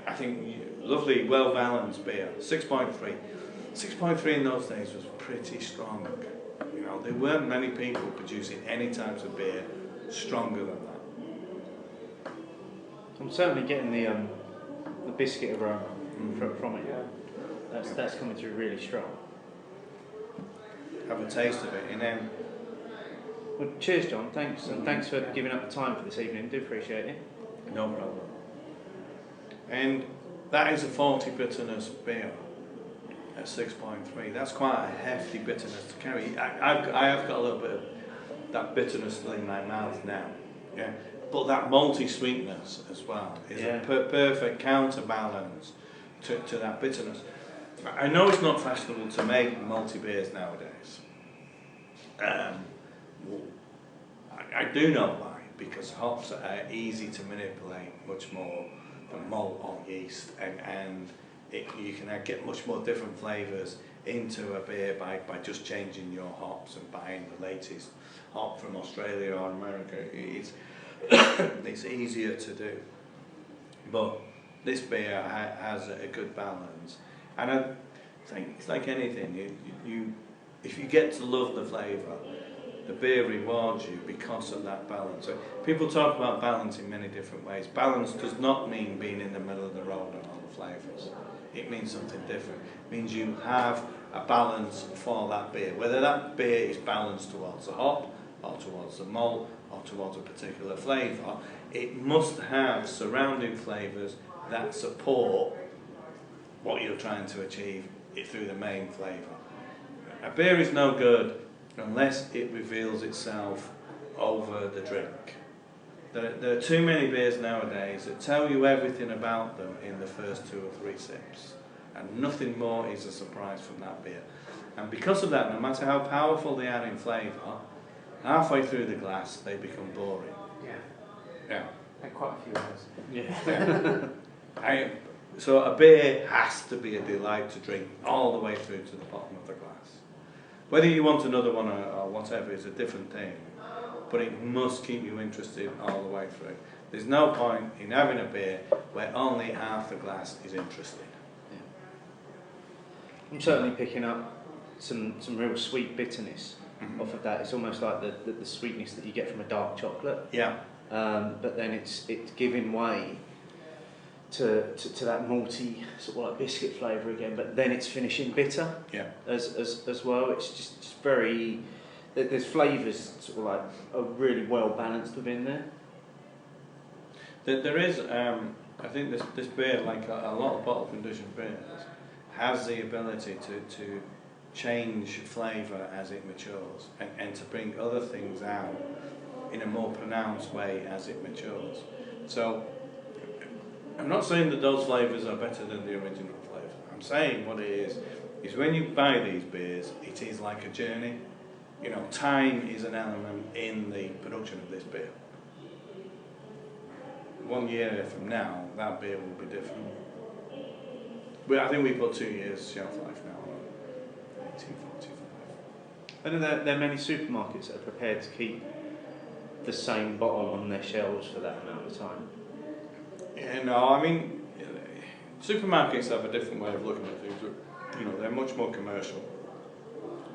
I think, lovely, well-balanced beer, 6.3. 6.3 in those days was pretty strong. You know, there weren't many people producing any types of beer stronger than that. I'm certainly getting the biscuit aroma from it. Yeah. That's coming through really strong. Have a taste of it, and then. Well, cheers, John. Thanks, and thanks for giving up the time for this evening. Do appreciate it. No problem. And that is a 40 bitterness beer at 6.3. That's quite a hefty bitterness to carry. I have got a little bit of that bitterness still in my mouth now. Yeah. But that malty sweetness as well is a perfect counterbalance to that bitterness. I know it's not fashionable to make malty beers nowadays. I do know why, because hops are easy to manipulate much more than malt or yeast, and you can get much more different flavours into a beer by just changing your hops and buying the latest hop from Australia or America. It's easier to do, but this beer has a good balance, and I think it's like anything. If you get to love the flavour, the beer rewards you because of that balance. So people talk about balance in many different ways. Balance does not mean being in the middle of the road on all the flavours. It means something different. It means you have a balance for that beer, whether that beer is balanced towards the hop or towards the malt or towards a particular flavour. It must have surrounding flavours that support what you're trying to achieve through the main flavour. A beer is no good unless it reveals itself over the drink. There are too many beers nowadays that tell you everything about them in the first 2 or 3 sips, and nothing more is a surprise from that beer. And because of that, no matter how powerful they are in flavour, halfway through the glass they become boring. Yeah. Had quite a few of those. Yeah. So a beer has to be a delight to drink all the way through to the bottom of the glass. Whether you want another one or whatever is a different thing, but it must keep you interested all the way through. There's no point in having a beer where only half the glass is interesting. Yeah. I'm certainly picking up some real sweet bitterness off of that. It's almost like the sweetness that you get from a dark chocolate. Yeah. But then it's giving way to that malty sort of like biscuit flavour again. But then it's finishing bitter. Yeah. As well. It's just very. There's flavours sort of like are really well balanced within there. There is. I think this beer, like a lot of bottle conditioned beers, has the ability to change flavour as it matures and to bring other things out in a more pronounced way as it matures. So I'm not saying that those flavours are better than the original flavour. I'm saying what it is when you buy these beers, it is like a journey. You know, time is an element in the production of this beer. 1 year from now, that beer will be different. I think we've got 2 years shelf life now. 1845. And there are many supermarkets that are prepared to keep the same bottle on their shelves for that amount of time. Yeah, no, I mean, supermarkets have a different way of looking at things. You know, they're much more commercial.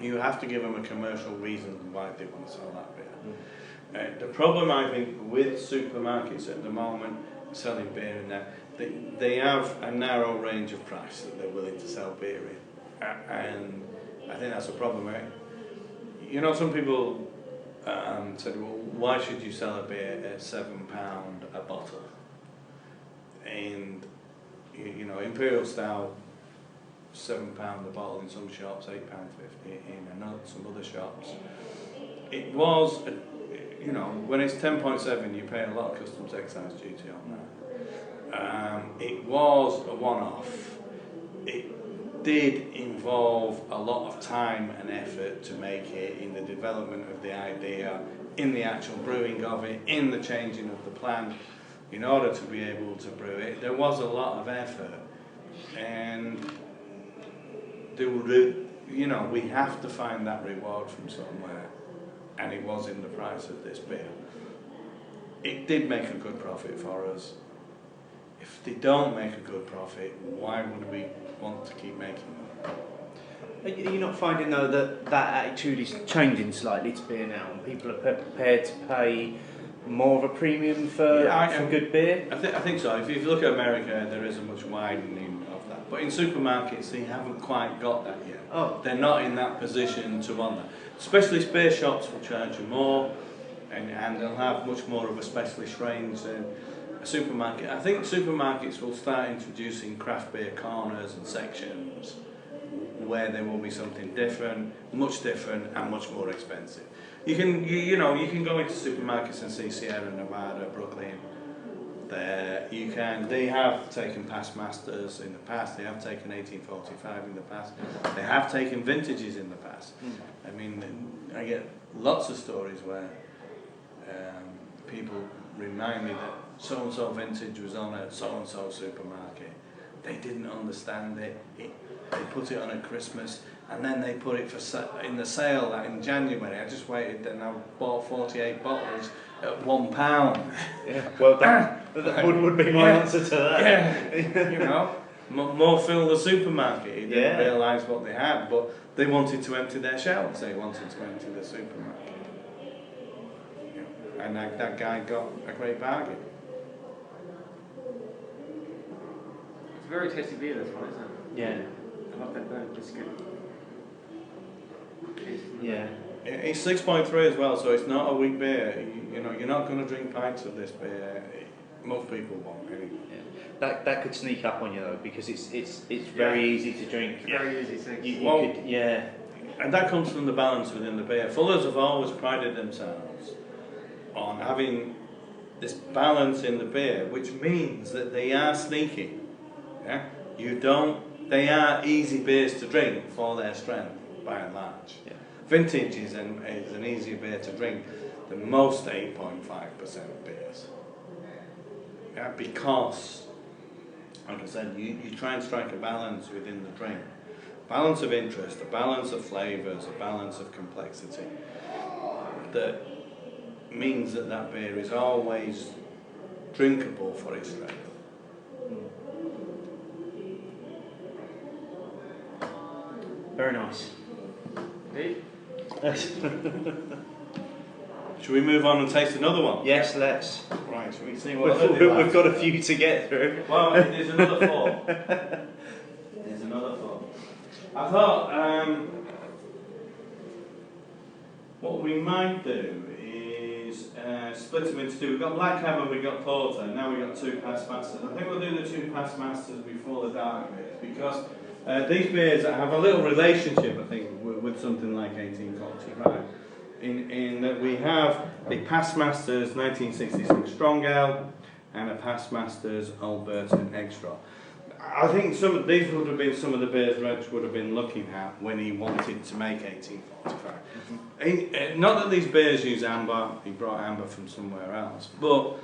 You have to give them a commercial reason why they want to sell that beer. The problem, I think, with supermarkets at the moment selling beer in there, they have a narrow range of price that they're willing to sell beer in, and I think that's a problem. Right? You know, some people said, well, why should you sell a beer at £7 a bottle? And you know, Imperial Stout, £7 a bottle in some shops, £8.50 in some other shops. It was, you know, when it's 10.7, you pay a lot of customs excise duty on that. It was a one-off. It did involve a lot of time and effort to make it in the development of the idea, in the actual brewing of it, in the changing of the plant, in order to be able to brew it. There was a lot of effort, and you know, we have to find that reward from somewhere, and it was in the price of this beer. It did make a good profit for us. If they don't make a good profit, why would we want to keep making them? Are you not finding though that attitude is changing slightly to beer now, and people are prepared to pay more of a premium for good beer? I think so. If you look at America, there is a much widening of that. But in supermarkets, they haven't quite got that yet. Oh. They're not in that position to want that. Specialist beer shops will charge you more, and they'll have much more of a specialist range than a supermarket. I think supermarkets will start introducing craft beer corners and sections where there will be something different, and much more expensive. You can go into supermarkets and see Sierra Nevada, Brooklyn. They have taken past masters in the past. They have taken 1845 in the past. They have taken vintages in the past. I mean, I get lots of stories where people remind me that so and so vintage was on at so and so supermarket. They didn't understand it. They put it on at Christmas, and then they put it in the sale in January. I just waited, and I bought 48 bottles at £1. Yeah, well, that would be my answer to that. Yeah, you know, more fill the supermarket. He didn't realise what they had, but they wanted to empty their shelves. They wanted to empty the supermarket. And that guy got a great bargain. It's a very tasty beer, this one, isn't it? Yeah. I love that burnt biscuit. Yeah. It's 6.3 as well, so it's not a weak beer. You know, you're not going to drink pints of this beer. Most people won't. Anyway. Yeah. That could sneak up on you though, because it's very easy to drink. It's very easy to you could, yeah. And that comes from the balance within the beer. Fullers have always prided themselves on having this balance in the beer, which means that they are sneaky. Yeah, they are easy beers to drink for their strength, by and large. Yeah. Vintage is an easier beer to drink than most 8.5% beers. Yeah, because, like I said, you try and strike a balance within the drink. Balance of interest, a balance of flavours, a balance of complexity. That means that beer is always drinkable for its strength. Very nice. Should we move on and taste another one? Yes, let's. Right, shall we see what other do We've got a few to get through. Well, there's another four. There's another four. I thought what we might do is split them into two. We've got Black Cab and we've got Porter. Now we've got two past masters. I think we'll do the two past masters before the dark beers because these beers have a little relationship, I think, with something like 1845. In that we have a past masters 1966 Strong Ale and a past masters Old Burton Extra. I think some of these would have been some of the beers Reg would have been looking at when he wanted to make 1845. Mm-hmm. Not that these beers use amber, he brought amber from somewhere else, but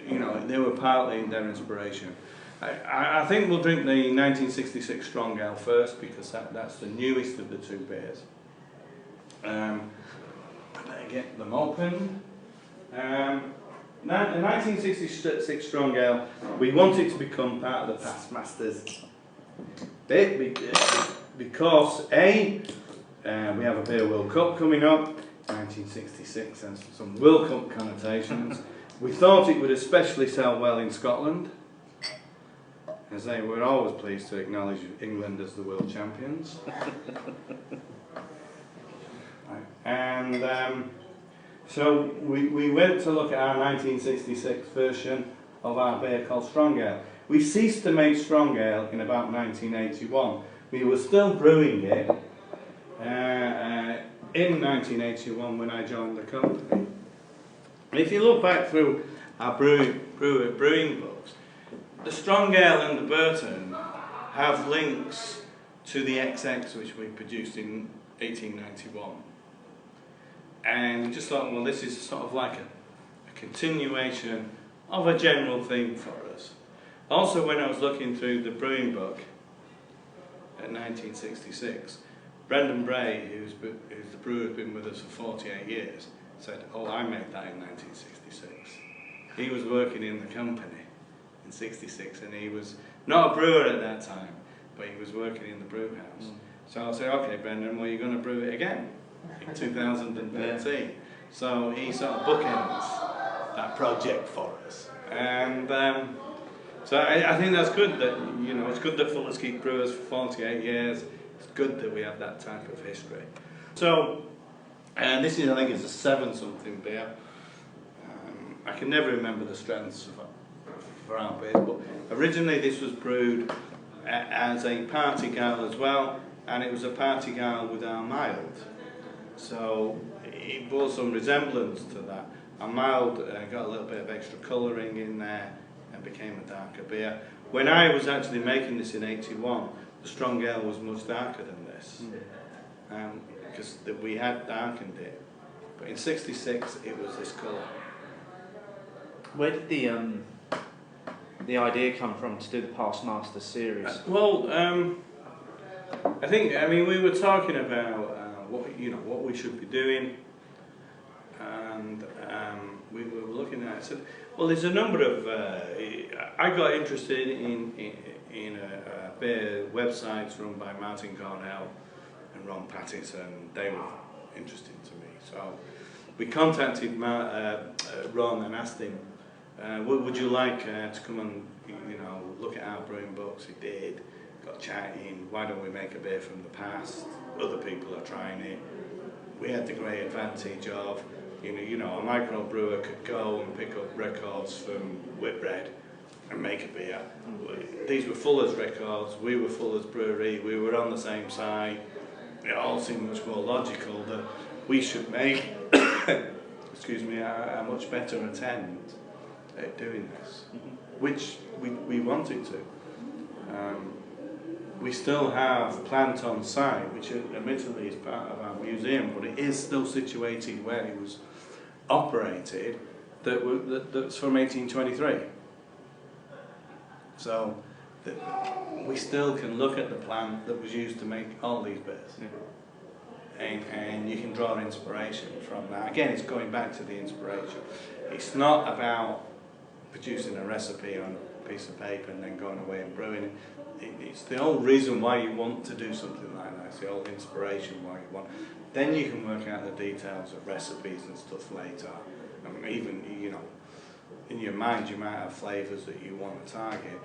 they were partly their inspiration. I think we'll drink the 1966 Strong Ale first because that's the newest of the two beers. I better get them open. The 1966 Strong Ale, we want it to become part of the past masters bit because we have a Beer World Cup coming up, 1966, and some World Cup connotations. We thought it would especially sell well in Scotland, as they were always pleased to acknowledge England as the world champions. And so we went to look at our 1966 version of our beer called Strong Ale. We ceased to make Strong Ale in about 1981. We were still brewing it in 1981 when I joined the company. If you look back through our brewing books, the Strong Ale and the Burton have links to the XX which we produced in 1891. And we just thought, well, this is sort of like a continuation of a general theme for us. Also, when I was looking through the brewing book in 1966, Brendan Bray, who's the brewer who's been with us for 48 years, said, oh, I made that in 1966. He was working in the company in 66, and he was not a brewer at that time, but he was working in the brew house. So I said, okay, Brendan, well, you're going to brew it again in 2013. So he sort of bookends that project for us. And so I think that's good that, it's good that Fullers keep brewers for 48 years. It's good that we have that type of history. So, and this is, I think, it's a 7-something beer. I can never remember the strengths for our beer, but originally this was brewed as a party gal as well, and it was a party gal with our mild. So it bore some resemblance to that. Our mild got a little bit of extra colouring in there and became a darker beer. When I was actually making this in 81, the Strong Ale was much darker than this, because we had darkened it. But in 66, it was this colour. Where did the idea come from to do the Past Master series? I think we were talking about what we should be doing, and we were looking at it. So, well, there's a number of. I got interested in beer websites run by Martin Cornell and Ron Pattinson. They were interesting to me, so we contacted Ron and asked him, would you like to come and look at our brewing books? He did. Got chatting. Why don't we make a beer from the past? Other people are trying it. We had the great advantage of, a micro brewer could go and pick up records from Whitbread and make a beer. These were Fullers records. We were Fullers Brewery. We were on the same side. It all seemed much more logical that we should make a much better attempt at doing this, which we wanted to. We still have plant on site, which admittedly is part of our museum, but it is still situated where it was operated, that's from 1823. So we still can look at the plant that was used to make all these beers. And you can draw inspiration from that. Again, it's going back to the inspiration. It's not about producing a recipe on a piece of paper and then going away and brewing it. It's the whole reason why you want to do something like that. It's the whole inspiration why you want. Then you can work out the details of recipes and stuff later. And even, in your mind you might have flavours that you want to target.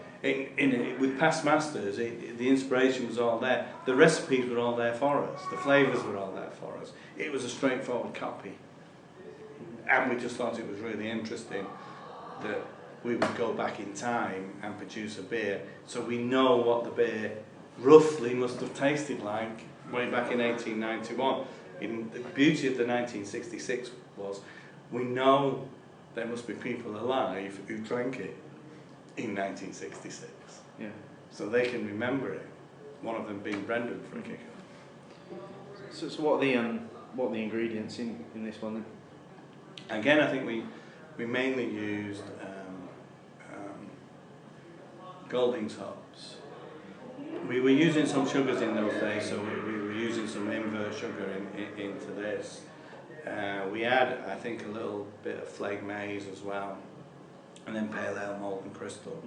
With past masters, the inspiration was all there. The recipes were all there for us. The flavours were all there for us. It was a straightforward copy. And we just thought it was really interesting that we would go back in time and produce a beer so we know what the beer roughly must have tasted like way back in 1891. The beauty of the 1966 was we know there must be people alive who drank it in 1966. Yeah. So they can remember it. One of them being Brendan for a kicker. So what are the ingredients in this one then? Again, I think we mainly used Golding's hops. We were using some sugars in those days, so we were using some invert sugar into this. We had, I think, a little bit of flake maize as well, and then pale ale, malt and crystal.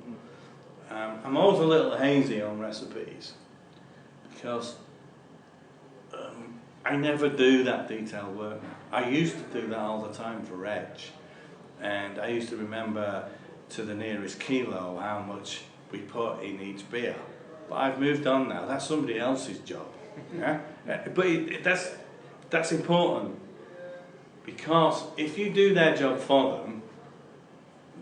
I'm always a little hazy on recipes because I never do that detailed work. I used to do that all the time for Reg, and I used to remember to the nearest kilo how much we put in each beer. But I've moved on now. That's somebody else's job. Yeah? But that's important, because if you do their job for them,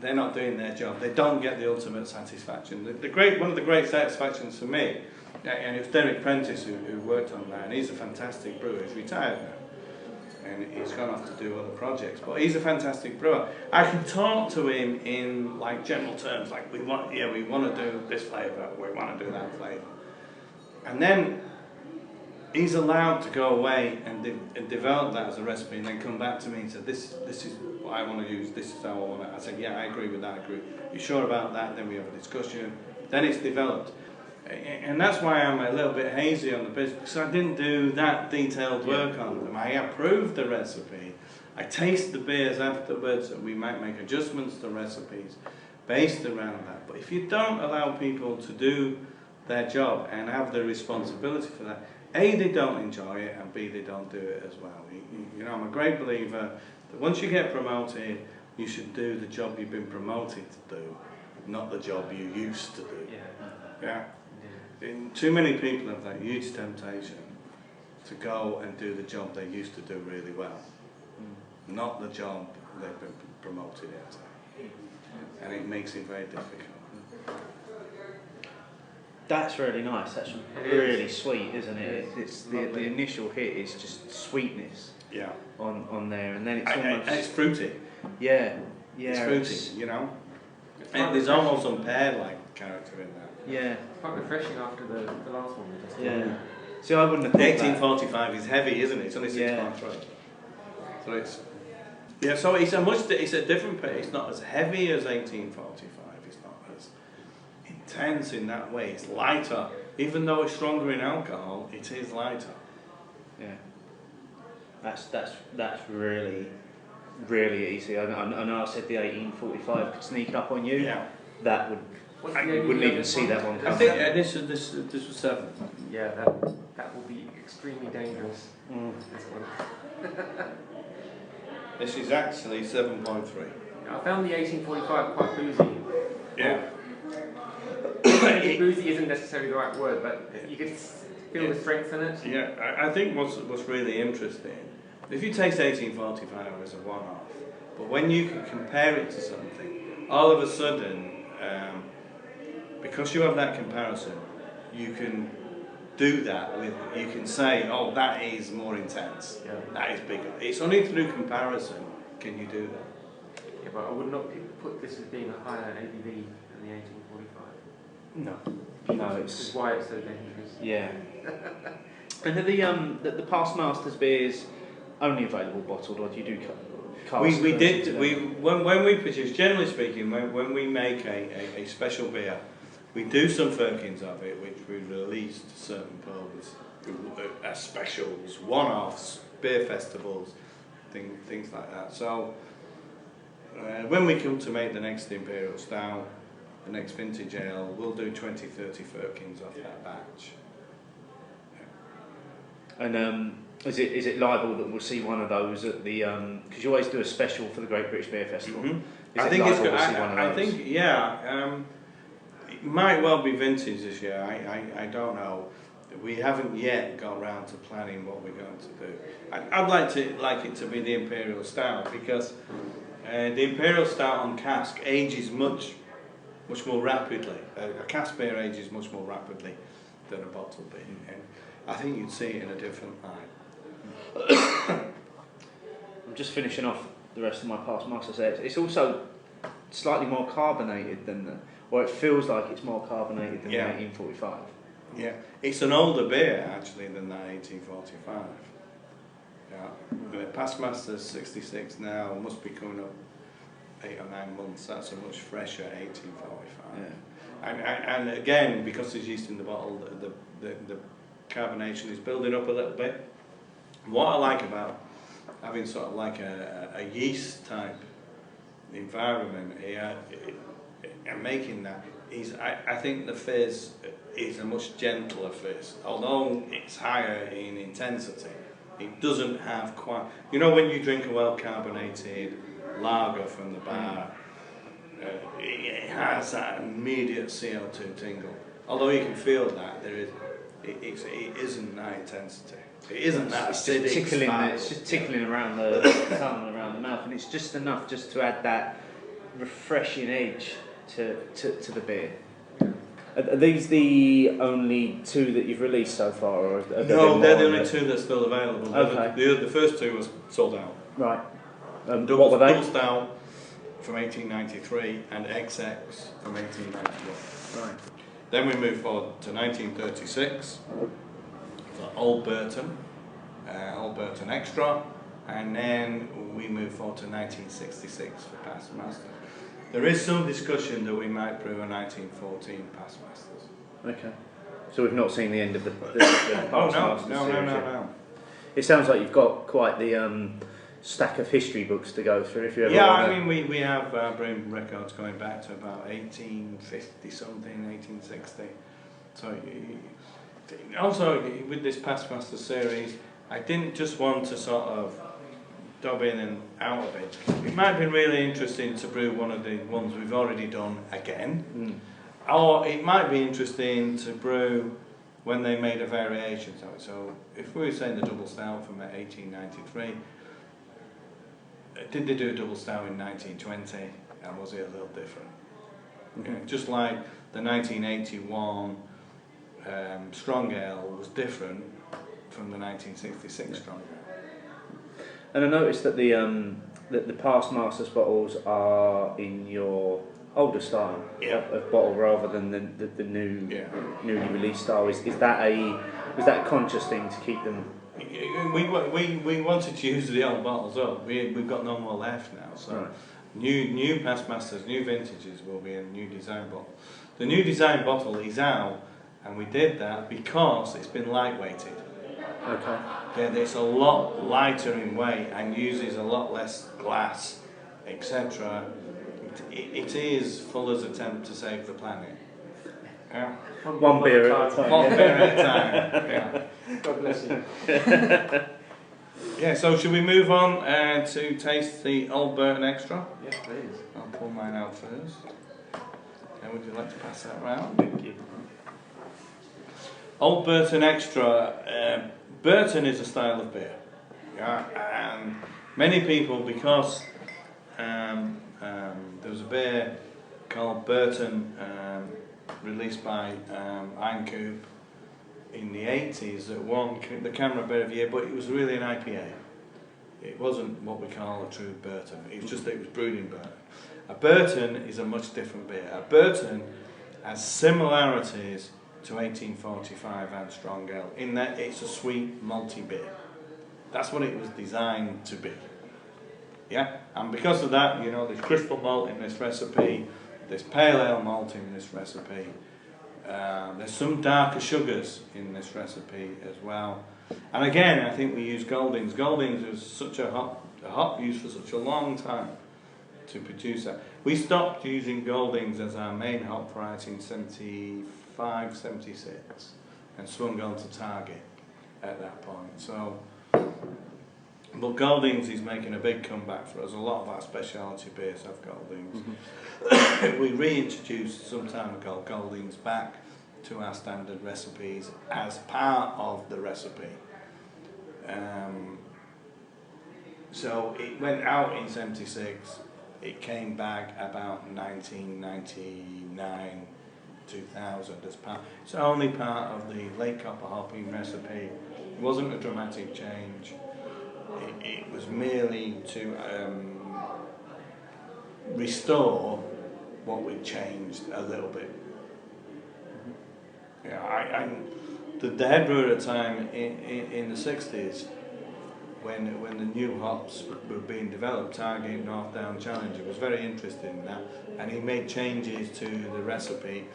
they're not doing their job. They don't get the ultimate satisfaction. One of the great satisfactions for me, and it was Derek Prentice who worked on that, and he's a fantastic brewer. He's retired now, and he's gone off to do other projects. But he's a fantastic brewer. I can talk to him in like general terms, like we want to do this flavour, we want to do that flavour, and then he's allowed to go away and develop that as a recipe, and then come back to me and say, this is what I want to use, this is how I want it. I said, yeah, I agree with that, I agree. You sure about that? Then we have a discussion. Then it's developed. And that's why I'm a little bit hazy on the business, because I didn't do that detailed work on them. I approved the recipe. I taste the beers afterwards, and we might make adjustments to recipes based around that. But if you don't allow people to do their job and have the responsibility for that, A, they don't enjoy it, and B, they don't do it as well. I'm a great believer that once you get promoted, you should do the job you've been promoted to do, not the job you used to do. Yeah. And too many people have that huge temptation to go and do the job they used to do really well, not the job they've been promoted into, and it makes it very difficult. That's really nice. That's really sweet, isn't it? It's the initial hit is just sweetness. Yeah. On there, and then it's almost and it's fruity. Yeah. It's fruity, And there's almost some pear-like character in that. Yeah. It's quite refreshing after the last one we just did. Yeah. See, I wouldn't have thought 1845 is heavy, isn't it? It's only 6.3. So it's a different pace. It's not as heavy as 1845. It's not as intense in that way. It's lighter, even though it's stronger in alcohol. It is lighter. Yeah. That's really easy. I know I said the 1845 could sneak up on you. Yeah. That would. I wouldn't even see that one. I think this was 7. Yeah, that will be extremely dangerous. This one. This is actually 7.3. I found the 1845 quite boozy. Yeah. Maybe boozy isn't necessarily the right word, but you could feel the strength in it. Yeah, I think what's really interesting, if you taste 1845 as a one-off, but when you can compare it to something, all of a sudden, because you have that comparison, you can do that with, you can say, oh, that is more intense, that is bigger. It's only through comparison Can you do that? Yeah, but I would not put this as being a higher ABV than the 1845. No, Which is why it's so dangerous. Yeah. And are the past masters beers only available bottled, or do you do casks? When we produce, generally speaking, when we make a special beer, we do some firkins of it, which we release to certain pubs as specials, one-offs, beer festivals, things like that. So when we come to make the next Imperial Stout, the next vintage ale, we'll do 20, 30 firkins off that batch. And is it liable that we'll see one of those at the because you always do a special for the Great British Beer Festival? Mm-hmm. I think it's good. It might well be vintage this year. I don't know. We haven't yet got around to planning what we're going to do. I'd like it to be the Imperial Stout, because the Imperial Stout on cask ages much more rapidly. A cask beer ages much more rapidly than a bottle beer, and I think you'd see it in a different light. I'm just finishing off the rest of my past masters. It's also slightly more carbonated than or it feels like it's more carbonated than the 1845. Yeah, it's an older beer actually than that 1845. Yeah, the past masters 66 now, must be coming up 8 or 9 months. That's a much fresher 1845. Yeah. And again, because there's yeast in the bottle, the carbonation is building up a little bit. What I like about having sort of like a yeast type environment here and making that is, I think the fizz is a much gentler fizz. Although it's higher in intensity, it doesn't have quite, you know, when you drink a well carbonated lager from the bar, it has that immediate CO2 tingle. Although you can feel that it isn't that intensity. It isn't that acidic. It's just tickling around the tongue, around the mouth, and it's just enough just to add that refreshing edge to the beer. Are these the only two that you've released so far, or no? They're the only two that's still available. Okay. The first two was sold out. Right. Double, what were they? Double Stout from 1893 and XX from 1891. Right. Then we moved forward to 1936 for Old Burton Extra, and then we moved forward to 1966 for Past Masters. There is some discussion that we might brew a 1914 Past Masters. Okay. So we've not seen the end of the Past Masters series yet. No. It sounds like you've got quite the stack of history books to go through. If you ever I mean, we have brewing records going back to about 1850 something, 1860. So also with this Past Master series, I didn't just want to sort of dub in and out of it. It might be really interesting to brew one of the ones we've already done again, or it might be interesting to brew when they made a variation of it. So if we were saying the double stout from 1893, did they do a double stout in 1920, and was it a little different? Just like the 1981 strong ale was different from the 1966 strong ale. And I noticed that the Past Masters bottles are in your older style of bottle rather than the newly released style. Was that a conscious thing to keep them? We wanted to use the old bottles up. We've got no more left now, so right. New Past Masters, new vintages will be a new design bottle. The new design bottle is out, and we did that because it's been lightweighted. Okay. Yeah, it's a lot lighter in weight and uses a lot less glass, etc. It is Fuller's attempt to save the planet. Yeah. One beer at a time. One beer at a time. Yeah. God bless you. Yeah, so should we move on to taste the Old Burton Extra? Yes, please. I'll pull mine out first. And would you like to pass that round? Thank you. Old Burton Extra. Burton is a style of beer. Yeah, and many people, because there was a beer called Burton released by Iron Coop in the 80s that won the Camera Beer of the Year, but it was really an IPA. It wasn't what we call a true Burton. It was just that it was brewed in Burton. A Burton is a much different beer. A Burton has similarities to 1845 and Strong Ale in that it's a sweet malty beer. That's what it was designed to be. Yeah, and because of that, you know, there's crystal malt in this recipe, there's pale ale malt in this recipe, there's some darker sugars in this recipe as well. And again, I think we use Goldings. Goldings was such a hop used for such a long time to produce that. We stopped using Goldings as our main hop variety in 75, 76 and swung on to Target at that point. So, but Goldings is making a big comeback for us. A lot of our specialty beers have Goldings. Mm-hmm. We reintroduced some time ago Goldings back to our standard recipes as part of the recipe. So it went out in 76, it came back about 1999, 2000 as part. It's only part of the late copper hopping recipe. It wasn't a dramatic change. It was merely to restore what we'd changed a little bit. Yeah, the head brewer at the time in the 60s, when the new hops were being developed, Target, North Down, Challenger, was very interested in that, and he made changes to the recipe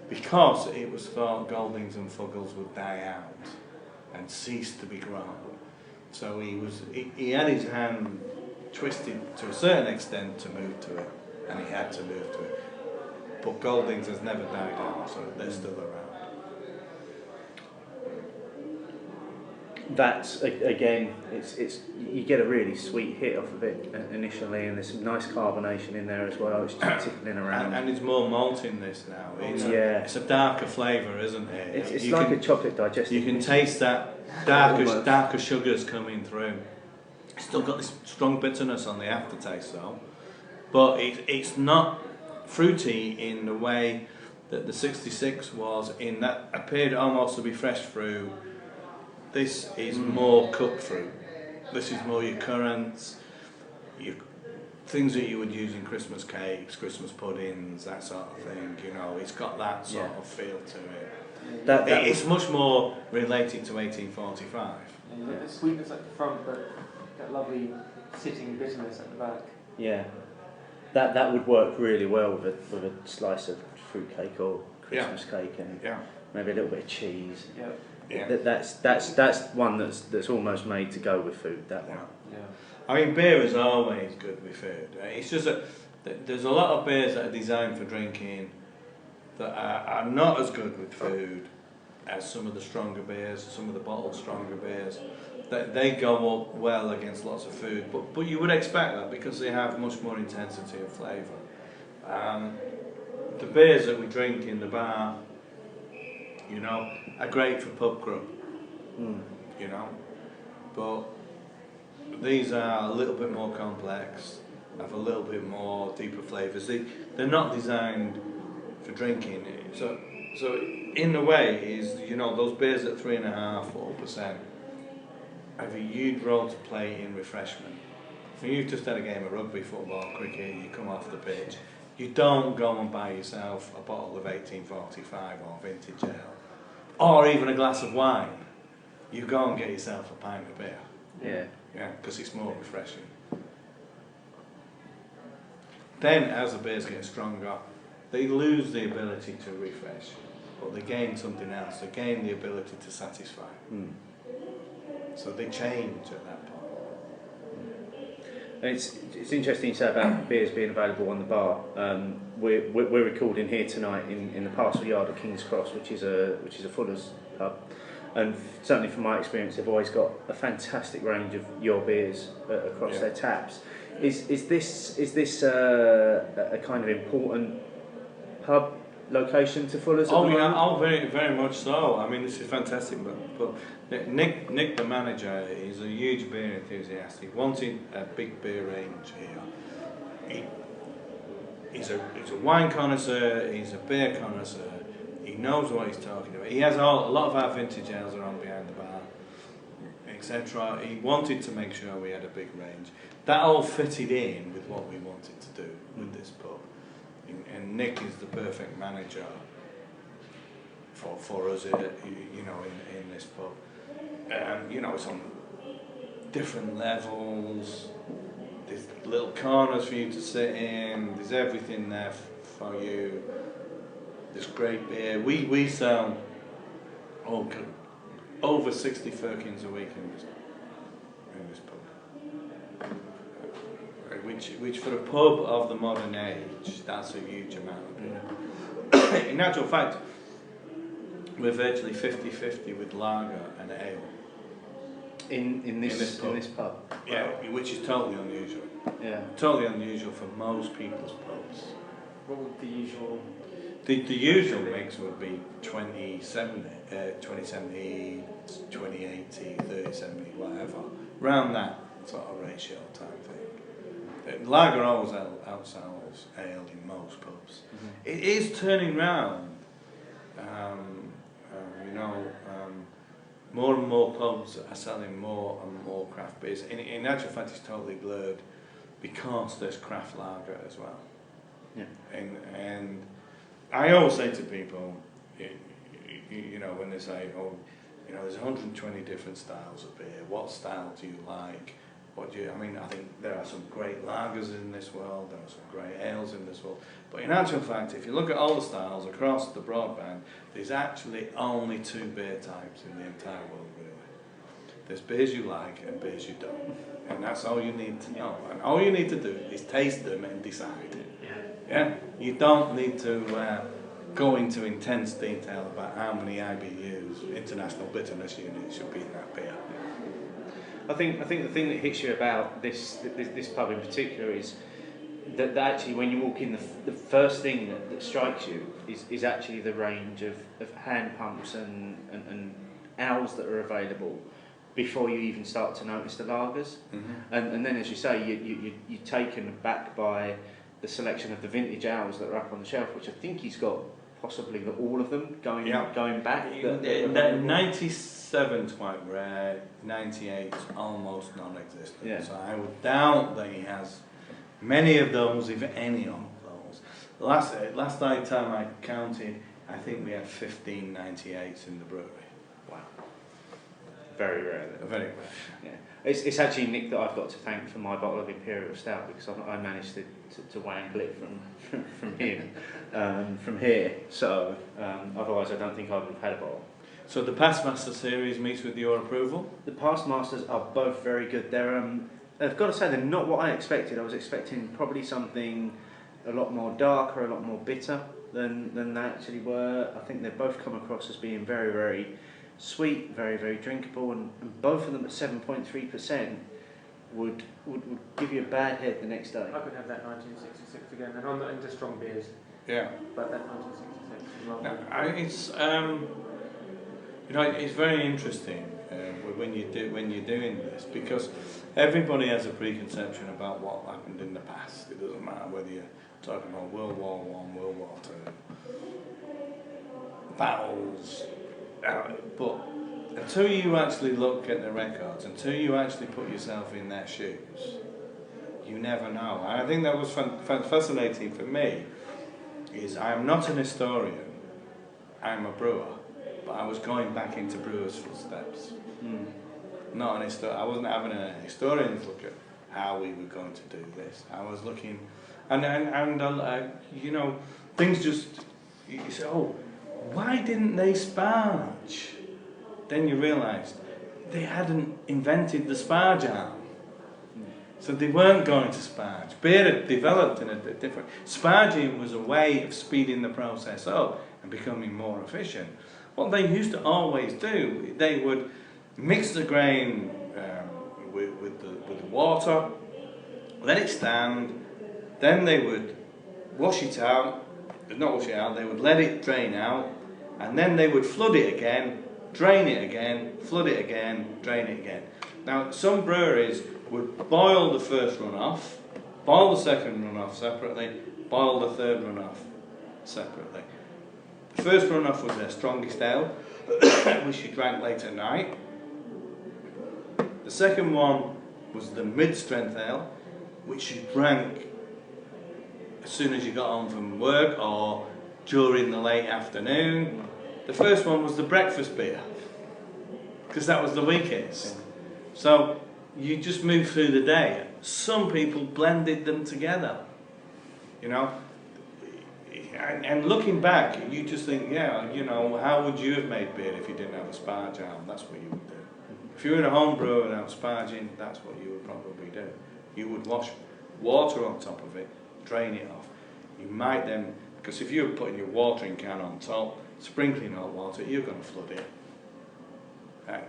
because it was thought Goldings and Fuggles would die out and cease to be grown. So he had his hand twisted to a certain extent to move to it, and he had to move to it. But Goldings has never died out, so they're still around. That's again, it's you get a really sweet hit off of it initially, and there's some nice carbonation in there as well. It's just tickling around, and it's more malt in this now. It's a darker flavour, isn't it? It's like a chocolate digestive. You can taste that darker sugars coming through. It's still got this strong bitterness on the aftertaste though, but it's not fruity in the way that the 66 was. In that appeared almost to be fresh fruit. This is more cooked fruit. This is more your currants, your things that you would use in Christmas cakes, Christmas puddings, that sort of thing. You know, it's got that sort of feel to it. It's much more related to 1845. And you get the sweetness at the front, but that lovely sitting bitterness at the back. Yeah, that would work really well with a slice of fruit cake or Christmas cake, and maybe a little bit of cheese. Yeah. Yeah. That's one that's almost made to go with food. That one. Yeah. I mean, beer is always good with food. It's just that there's a lot of beers that are designed for drinking that are not as good with food as some of the stronger beers, some of the bottled stronger beers. They go up well against lots of food, but you would expect that because they have much more intensity of flavour. The beers that we drink in the bar, you know, are great for pub grub, you know, but these are a little bit more complex, have a little bit more deeper flavours. They're not designed for drinking, so in a way is, you know, those beers at 3.5-4% have a huge role to play in refreshment. When you've just had a game of rugby, football, cricket, you come off the pitch, you don't go and buy yourself a bottle of 1845 or vintage ale, or even a glass of wine. You go and get yourself a pint of beer. Yeah, because it's more refreshing. Then, as the beers get stronger, they lose the ability to refresh, but they gain something else. They gain the ability to satisfy. So they change at that point. And it's interesting you say about beers being available on the bar. We're recording here tonight in the Parcel Yard at King's Cross, which is a Fullers pub, and certainly from my experience, they've always got a fantastic range of your beers across their taps. Is this a kind of important pub location to Fullers? Very very much so. I mean, this is fantastic. But Nick, the manager, is a huge beer enthusiast. He wanted a big beer range here. He's a wine connoisseur. He's a beer connoisseur. He knows what he's talking about. He has a lot of our vintage ales are on behind the bar. etc. He wanted to make sure we had a big range. That all fitted in with what we wanted to do with this pub. And Nick is the perfect manager for us, in this pub. It's on different levels. There's little corners for you to sit in. There's everything there for you. There's great beer. We sell over 60 firkins a week in this pub. Which for a pub of the modern age, that's a huge amount of beer. In actual fact, we're virtually 50-50 with lager and ale. In this pub? Yeah, which is totally unusual. Yeah. Totally unusual for most people's pubs. What would the usual? The usual mix would be 20-70, 20-70, 20-80, 30-70, whatever. Around that sort of ratio type thing. Lager always outsells ale in most pubs. Mm-hmm. It is turning round. More and more pubs are selling more and more craft beers. In actual fact, it's totally blurred because there's craft lager as well. Yeah. And I always say to people, when they say, there's 120 different styles of beer. What style do you like? I think there are some great lagers in this world, there are some great ales in this world, but in actual fact, if you look at all the styles across the broadband, there's actually only 2 beer types in the entire world, really. There's beers you like and beers you don't, and that's all you need to know, and all you need to do is taste them and decide. Yeah? You don't need to go into intense detail about how many IBUs, international bitterness units, should be in that beer. I think the thing that hits you about this pub in particular is that actually when you walk in, the first thing that strikes you is actually the range of hand pumps and ales that are available before you even start to notice the lagers. Mm-hmm. And then, as you say, you're taken aback by the selection of the vintage ales that are up on the shelf, which I think he's got possibly all of them going back. 97's quite rare, 98's almost non-existent. Yeah. So I would doubt that he has many of those, if any of those. Last time I counted, I think we had 15 98s in the brewery. Wow. Very rare. Very rare. Yeah. It's actually Nick that I've got to thank for my bottle of Imperial Stout, because I managed to wangle it from him, from here. So otherwise I don't think I would have had a bottle. So the Past Master series meets with your approval? The Past Masters are both very good. They're I've got to say they're not what I expected. I was expecting probably something a lot more darker, a lot more bitter than they actually were. I think they've both come across as being very, very sweet, very, very drinkable, and both of them at 7.3% would give you a bad head the next day. I could have that 1966 again, and I'm not into strong beers. Yeah. But that 1966 as well. No, it's very interesting when you're doing this, because everybody has a preconception about what happened in the past. It doesn't matter whether you're talking about World War I, World War II, battles. But until you actually look at the records, until you actually put yourself in their shoes, you never know. And I think that was fascinating for me. Is I am not an historian, I'm a brewer, but I was going back into brewers' footsteps. Not an historian. I wasn't having a historian's look at how we were going to do this. I was looking, and things just. You say, oh, why didn't they sparge? Then you realised they hadn't invented the sparge arm. So they weren't going to sparge. Beer had developed in a different... Sparging was a way of speeding the process up and becoming more efficient. What they used to always do, they would mix the grain with the water, let it stand, then they would wash it out, not wash it out, they would let it drain out, and then they would flood it again, drain it again, flood it again, drain it again. Now, some breweries would boil the first runoff, boil the second runoff separately, boil the third runoff separately. The first runoff was their strongest ale, which you drank late at night. The second one was the mid-strength ale, which you drank as soon as you got home from work or during the late afternoon. The first one was the breakfast beer, because that was the weakest. So you just moved through the day. Some people blended them together, you know. And looking back, you just think, yeah, you know, how would you have made beer if you didn't have a sparge arm? That's what you would do. If you were in a home brewer and have sparging, that's what you would probably do. You would wash water on top of it, drain it off. You might then, because if you're putting your watering can on top, sprinkling hot water, you're going to flood it.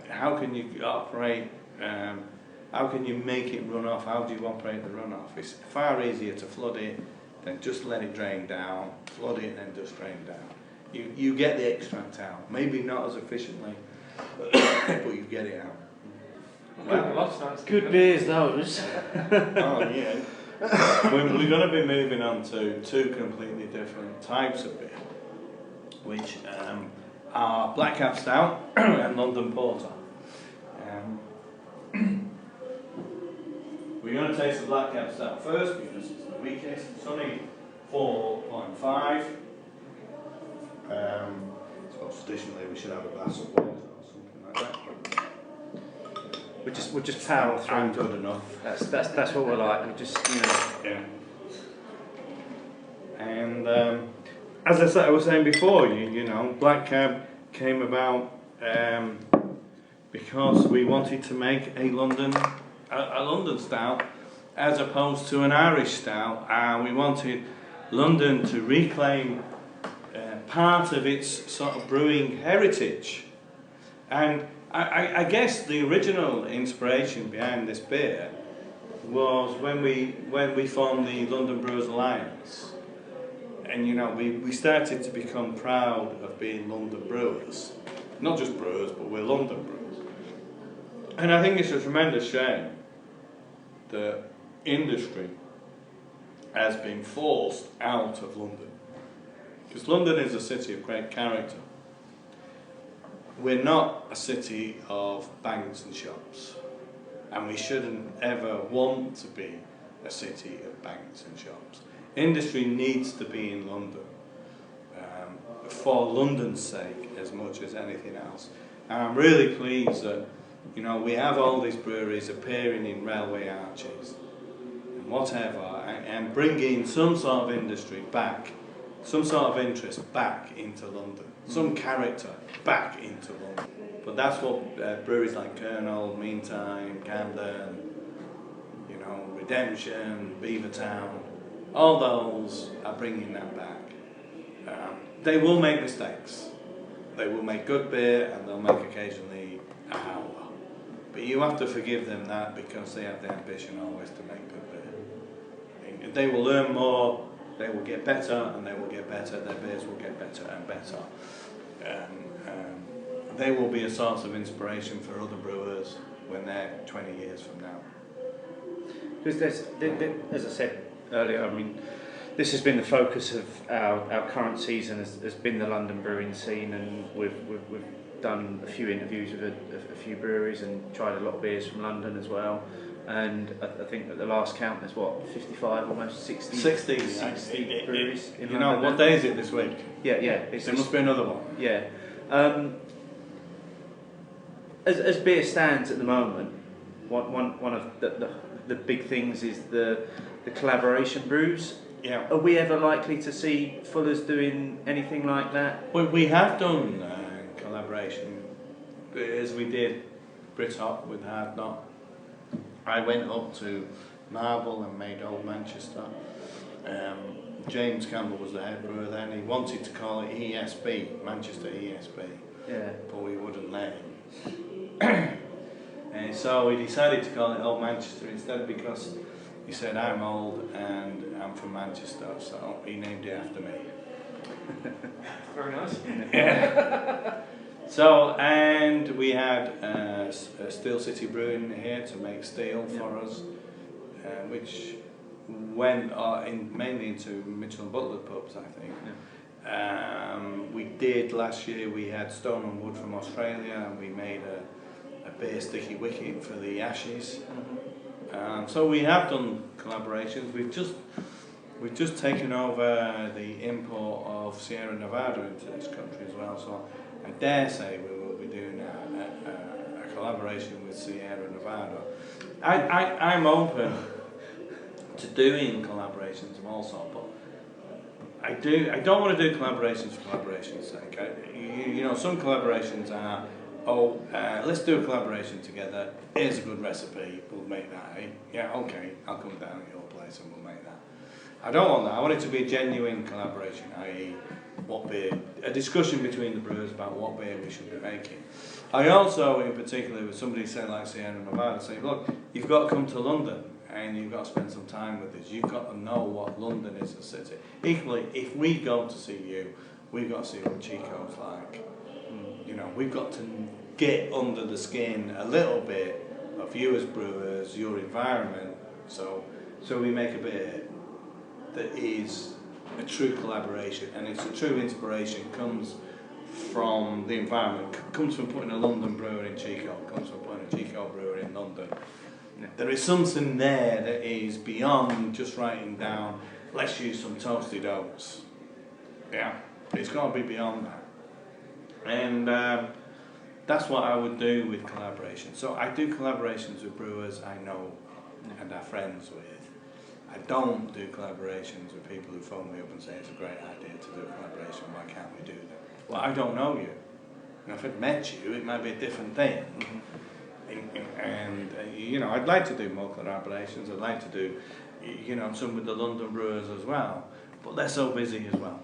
How can you operate, how can you make it run off? How do you operate the runoff? It's far easier to flood it than just let it drain down, flood it and just drain down. You get the extract out, maybe not as efficiently, but you get it out. Well, Good beers, those. Oh yeah. We're going to be moving on to two completely different types of beer, which are Black Cap Stout and London Porter. We're going to taste the Black Cap Stout first because it's the weakest. It's only 4.5. So traditionally we should have a glass of water or something like that. We'll just power through. I'm good enough. That's what we're like. We just, you know. Yeah. And as I was saying before, you know, Black Cab came about because we wanted to make a London stout as opposed to an Irish stout, and we wanted London to reclaim part of its sort of brewing heritage. And I guess the original inspiration behind this beer was when we formed the London Brewers Alliance, and you know we started to become proud of being London brewers, not just brewers, but we're London brewers. And I think it's a tremendous shame that industry has been forced out of London, because London is a city of great character. We're not a city of banks and shops, and we shouldn't ever want to be a city of banks and shops. Industry needs to be in London for London's sake as much as anything else. And I'm really pleased that, you know, we have all these breweries appearing in railway arches and whatever, and bringing some sort of industry back, some sort of interest back into London, some character back into London. But that's what breweries like Colonel, Meantime, Camden, you know, Redemption, Beavertown, all those are bringing that back. They will make mistakes. They will make good beer and they'll make occasionally a howler. But you have to forgive them that, because they have the ambition always to make good beer. They will learn more, they will get better, and they will get better, their beers will get better and better. They will be a source of inspiration for other brewers when they're 20 years from now. Because there's, as I said earlier, I mean, this has been the focus of our current season, has been the London brewing scene, and we've done a few interviews with a few breweries and tried a lot of beers from London as well. And I think at the last count there's 55, almost 60 breweries in London. You know, what day is it this week? Yeah. There must be another one. Yeah. As beer stands at the moment, one of the big things is the collaboration brews. Yeah. Are we ever likely to see Fullers doing anything like that? We have done collaboration, as we did Brithop with Hard Knot. I went up to Marble and made Old Manchester. James Campbell was the head brewer then. He wanted to call it ESB, Manchester ESB, but we wouldn't let him. And so we decided to call it Old Manchester instead, because he said I'm old and I'm from Manchester, so he named it after me. Very nice. Yeah. So, and we had Steel City Brewing here to make steel for us, which went mainly into Mitchell and Butler pubs, I think. Yeah. We did last year. We had Stone and Wood from Australia, and we made a beer sticky wicket for the Ashes. So we have done collaborations. We've just taken over the import of Sierra Nevada into this country as well. So I dare say we will be doing a collaboration with Sierra Nevada. I'm open to doing collaborations of all sorts, but I don't want to do collaborations for collaboration's sake. You know, some collaborations are, let's do a collaboration together. Here's a good recipe. We'll make that. Eh? Yeah, okay. I'll come down at your place and we'll make that. I don't want that. I want it to be a genuine collaboration, i.e., what beer, a discussion between the brewers about what beer we should be making. I also, in particular, with somebody saying like Sierra Nevada, say, look, you've got to come to London and you've got to spend some time with us. You've got to know what London is as a city. Equally, if we go to see you, we've got to see what Chico's like. You know, we've got to get under the skin a little bit of you as brewers, your environment, so we make a beer that is a true collaboration, and it's a true inspiration, comes from the environment, comes from putting a London brewer in Chico, comes from putting a Chico brewer in London. There is something there that is beyond just writing down, let's use some toasted oats. Yeah, it's got to be beyond that. And that's what I would do with collaborations. So I do collaborations with brewers I know and are friends with. I don't do collaborations with people who phone me up and say it's a great idea to do a collaboration, why can't we do that? Well, I don't know you. And if I'd met you, it might be a different thing. And you know, I'd like to do more collaborations. I'd like to do, you know, some with the London brewers as well. But they're so busy as well.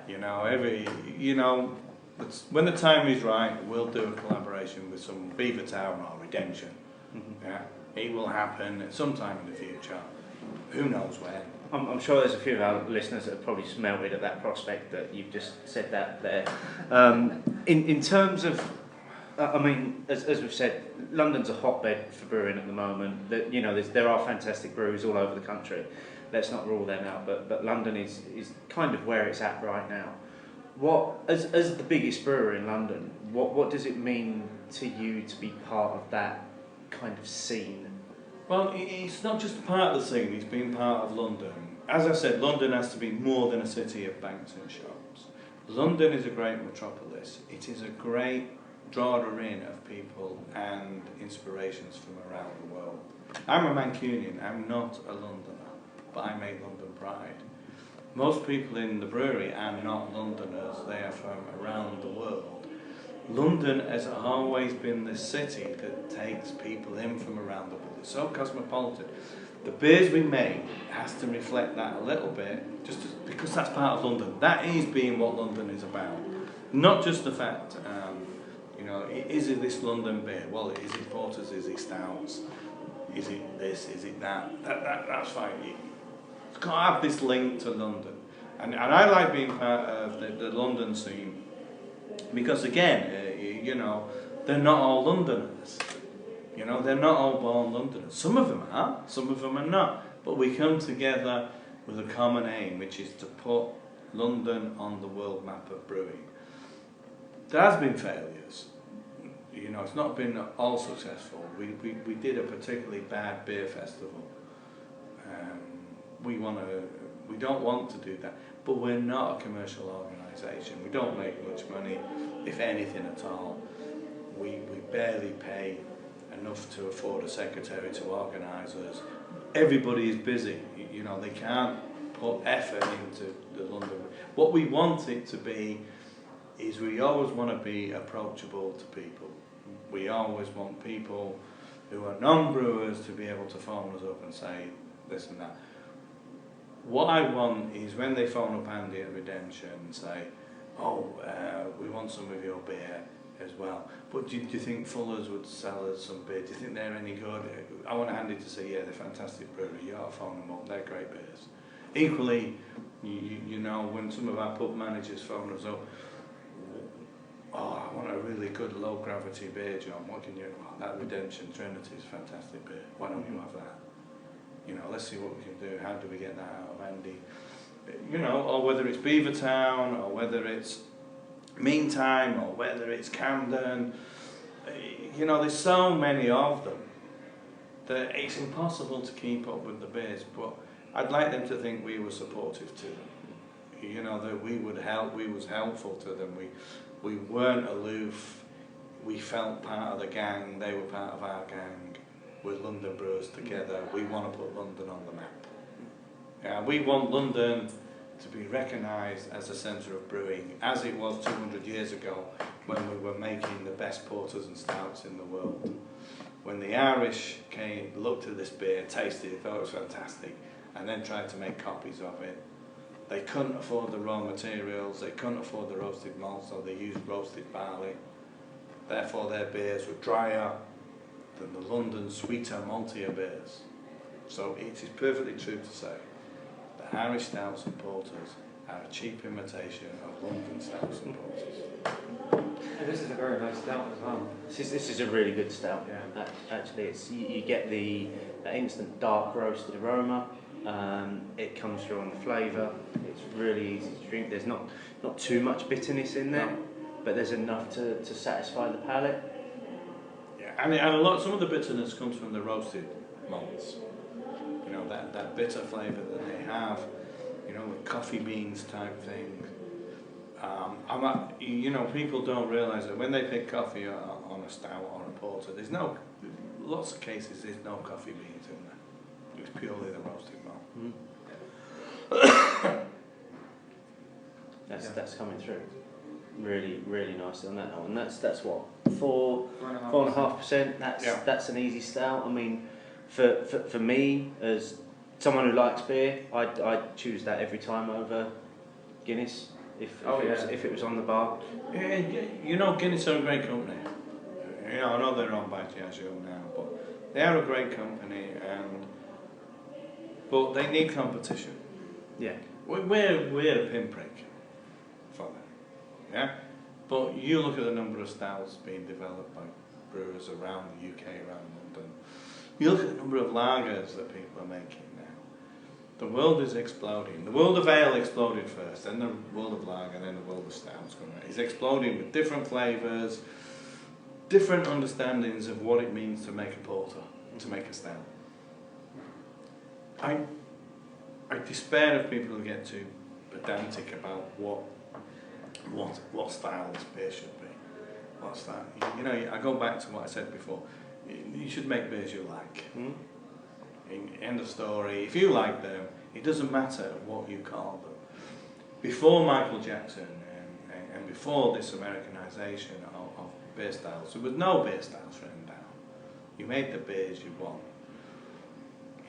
You know, when the time is right, we'll do a collaboration with some Beavertown or Redemption. Yeah, it will happen at some time in the future. Who knows when? I'm sure there's a few of our listeners that have probably smelted at that prospect that you've just said that there. In terms of, I mean, as we've said, London's a hotbed for brewing at the moment. You know, there are fantastic breweries all over the country. Let's not rule them out, but London is kind of where it's at right now. What, as the biggest brewer in London, what does it mean to you to be part of that kind of scene? Well, it's not just part of the scene, it's been part of London. As I said, London has to be more than a city of banks and shops. London is a great metropolis. It is a great drawer in of people and inspirations from around the world. I'm a Mancunian, I'm not a Londoner, but I make London pride. Most people in the brewery are not Londoners, they are from around the world. London has always been the city that takes people in from around the world. It's so cosmopolitan. The beers we make has to reflect that a little bit, because that's part of London. That is being what London is about. Not just the fact, you know, is it this London beer? Well, is it porters, is it stouts? Is it this, is it that? That's fine. It's got to have this link to London. And I like being part of the London scene. Because again, you know, they're not all Londoners. You know, they're not all born Londoners. Some of them are, some of them are not. But we come together with a common aim, which is to put London on the world map of brewing. There has been failures. You know, it's not been all successful. We did a particularly bad beer festival. We don't want to do that. But we're not a commercial organisation. We don't make much money, if anything at all. We barely pay enough to afford a secretary to organise us. Everybody is busy. You know, they can't put effort into the London. What we want it to be is we always want to be approachable to people. We always want people who are non-brewers to be able to phone us up and say this and that. What I want is when they phone up Andy at Redemption and say, we want some of your beer as well. But do you think Fullers would sell us some beer? Do you think they're any good? I want Andy to say, yeah, they're fantastic brewery. You ought to phone them up. They're great beers. Equally, you know, when some of our pub managers phone us up, I want a really good low gravity beer, John. What can you? That Redemption Trinity is fantastic beer. Why don't you have that? You know, let's see what we can do. How do we get that out of Andy? You know, or whether it's Beavertown, or whether it's Meantime, or whether it's Camden, you know, there's so many of them that it's impossible to keep up with the beers, but I'd like them to think we were supportive to them. You know, that we would help, we was helpful to them, we weren't aloof, we felt part of the gang, they were part of our gang, with London Brewers together. We want to put London on the map. Yeah, we want London to be recognised as a centre of brewing, as it was 200 years ago when we were making the best porters and stouts in the world. When the Irish came, looked at this beer, tasted it, thought it was fantastic, and then tried to make copies of it. They couldn't afford the raw materials, they couldn't afford the roasted malt, so they used roasted barley. Therefore their beers were drier than the London sweeter, maltier beers. So it is perfectly true to say that Irish stouts and porters are a cheap imitation of London stouts and porters. And this is a very nice stout as well. This is a really good stout. Yeah. Actually, it's you get the instant dark roasted aroma. It comes through on the flavour. It's really easy to drink. There's not too much bitterness in there, but there's enough to satisfy the palate. Yeah, and some of the bitterness comes from the roasted malts. You know, that bitter flavour that they have. You know, with coffee beans type thing. You know, people don't realise that when they pick coffee on a stout or a porter, there's lots of cases there's no coffee beans in there. It's purely the roasted malt. That's coming through. Really, really nicely on that one. That's what 4.5%. That's an easy stout. I mean, for me as someone who likes beer, I'd choose that every time over Guinness if it was on the bar. Yeah, you know, Guinness are a great company. You know, I know they're owned by Diageo now, but they are a great company, but they need competition. Yeah, we're a pinprick for them. Yeah, but you look at the number of stouts being developed by brewers around the UK, around London. You look at the number of lagers that people are making now. The world is exploding. The world of ale exploded first, then the world of lager, then the world of stouts coming out. It's exploding with different flavours, different understandings of what it means to make a porter, to make a stout. I despair of people who get too pedantic about what style this beer should be. What's that? You know, I go back to what I said before. You should make beers you like. End of story. If you like them, it doesn't matter what you call them. Before Michael Jackson and before this Americanization of beer styles, there was no beer styles written down. You made the beers you want.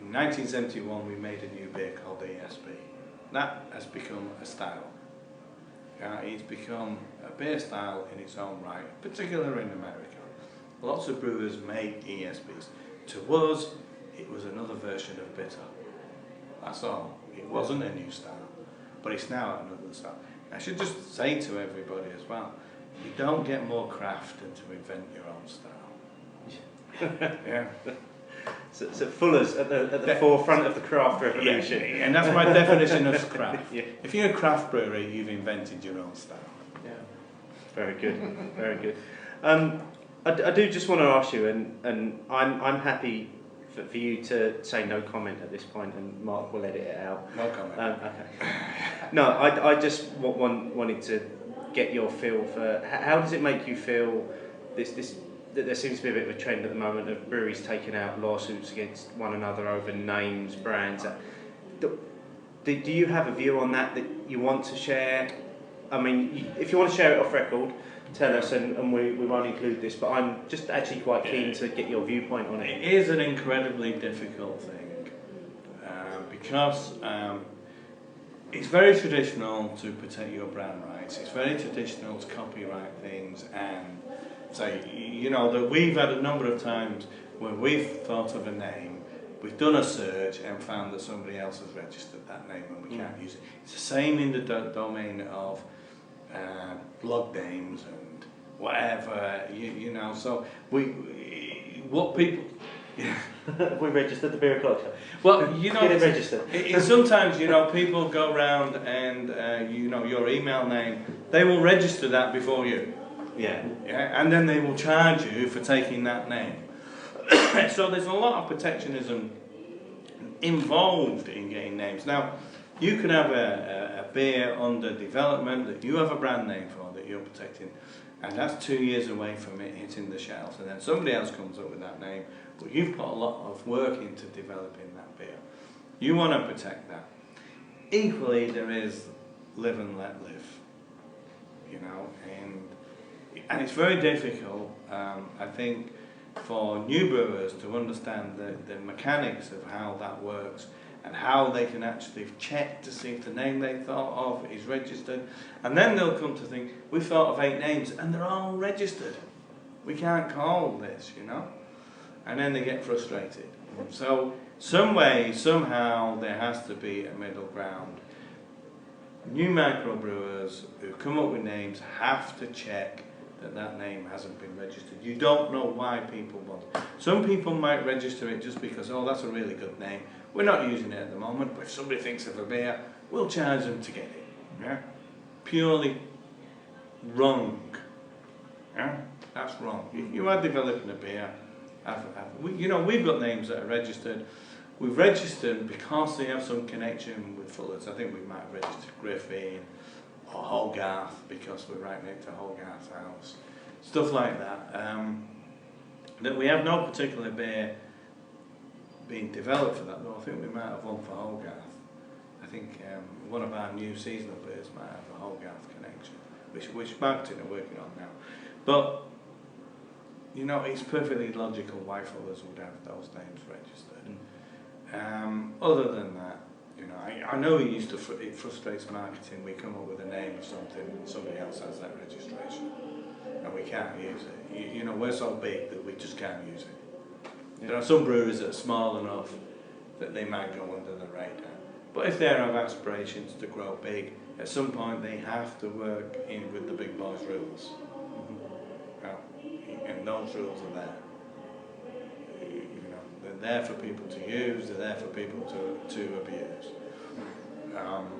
In 1971, we made a new beer called ESB. That has become a style. It's become a beer style in its own right, particularly in America. Lots of brewers make ESBs. To us, it was another version of bitter. That's all. It wasn't a new style, but it's now another style. I should just say to everybody as well, you don't get more craft than to invent your own style. Yeah. So Fuller's at the forefront of the craft revolution. Yeah, and that's my definition of craft. Yeah. If you're a craft brewery, you've invented your own style. Yeah. Very good. Very good. I do just want to ask you, and I'm happy for you to say no comment at this point, and Mark will edit it out. No comment. Okay. No, I just wanted to get your feel for how does it make you feel this that there seems to be a bit of a trend at the moment of breweries taking out lawsuits against one another over names, brands. Do you have a view on that you want to share? I mean, if you want to share it off record, tell us, and we won't include this, but I'm just actually quite keen to get your viewpoint on it. It is an incredibly difficult thing because it's very traditional to protect your brand rights. It's very traditional to copyright things and say, you know, that we've had a number of times where we've thought of a name, we've done a search and found that somebody else has registered that name and we can't use it. It's the same in the domain of blog names and whatever, you know. So what people. We registered the beer o'clock. Well, you know, get it registered. Sometimes, you know, people go around and you know, your email name, they will register that before you. Yeah, and then they will charge you for taking that name. So there's a lot of protectionism involved in getting names. Now, you could have a beer under development that you have a brand name for that you're protecting, and that's 2 years away from it hitting the shelves, and then somebody else comes up with that name, but you've put a lot of work into developing that beer. You want to protect that. Equally, there is live and let live, you know, and it's very difficult, I think, for new brewers to understand the mechanics of how that works and how they can actually check to see if the name they thought of is registered. And then they'll come to think, we thought of 8 names and they're all registered. We can't call this, you know. And then they get frustrated. So some way, somehow, there has to be a middle ground. New microbrewers who come up with names have to check that name hasn't been registered. You don't know why people want it. Some people might register it just because, oh, that's a really good name. We're not using it at the moment, but if somebody thinks of a beer, we'll charge them to get it. Yeah? Purely wrong. Yeah? That's wrong. If you are developing a beer, we've got names that are registered. We've registered because they have some connection with Fullers. I think we might have registered Griffin or Hogarth because we're right next to Hogarth's house. Stuff like that. That we have no particular beer being developed for that, though I think we might have one for Hogarth. I think one of our new seasonal beers might have a Hogarth connection, which marketing are working on now. But, you know, it's perfectly logical why Fullers would have those names registered. Other than that, you know, I know it frustrates marketing. We come up with a name of something and somebody else has that registration and we can't use it. You know, we're so big that we just can't use it. Yeah. There are some breweries that are small enough that they might go under the radar. But if they have aspirations to grow big, at some point they have to work in with the big boys' rules. And those rules are there. They're there for people to use, they're there for people to abuse.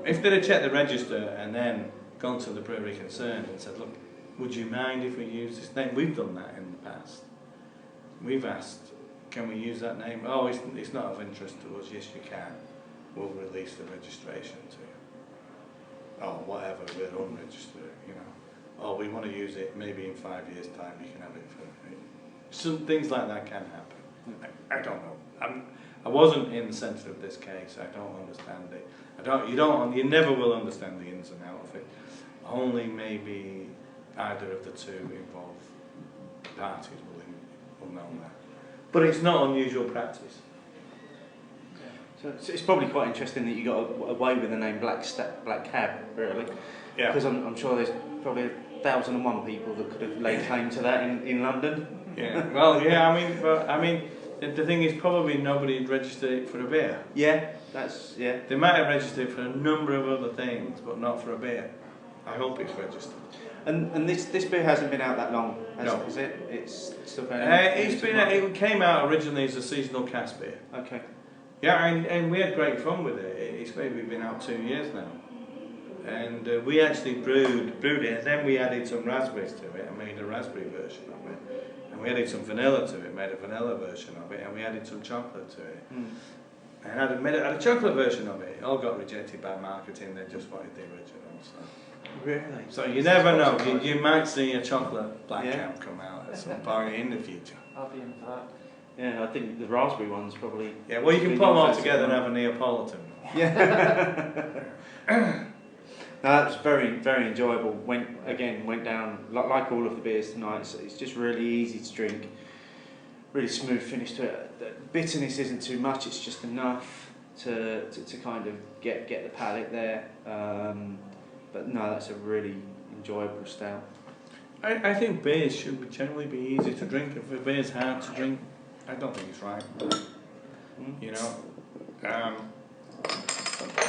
If they'd have checked the register and then gone to the brewery concerned and said, look, would you mind if we use this name? We've done that in the past. We've asked, can we use that name? Oh, it's not of interest to us. Yes, you can. We'll release the registration to you. Oh, whatever, we'll unregister it, you know. Oh, we want to use it, maybe in 5 years' time you can have it for free. Some things like that can happen. I don't know. I wasn't in the centre of this case. I don't understand it. You never will understand the ins and outs of it. Only maybe either of the two involved parties will know that. But it's not unusual practice. So it's probably quite interesting that you got away with the name Black Cab, really. Yeah. Because I'm sure there's probably 1,001 people that could have laid claim to that in London. Yeah. Well, yeah. I mean, the thing is, probably nobody had registered it for a beer. Yeah. They might have registered it for a number of other things, but not for a beer. I hope it's registered. And this beer hasn't been out that long, is it? It's still going. It came out originally as a seasonal cask beer. Okay. Yeah, and we had great fun with it. It's maybe been out 2 years now. And we actually brewed it, and then we added some raspberries to it and made a raspberry version of it. And we added some vanilla to it, made a vanilla version of it, and we added some chocolate to it. And had a chocolate version of it. It all got rejected by marketing, they just wanted the original. So. Really? So you never know, you might see a chocolate black cab come out at some point in the future. I'll be in for that. Yeah, I think the raspberry one's probably... Yeah, well, you can put them all together and have a Neapolitan. Yeah. No, that was very, very enjoyable. Went down, like all of the beers tonight, so it's just really easy to drink. Really smooth finish to it. The bitterness isn't too much, it's just enough to kind of get the palate there. But no, that's a really enjoyable stout. I think beers should generally be easy to drink. If a beer's hard to drink, I don't think it's right. You know,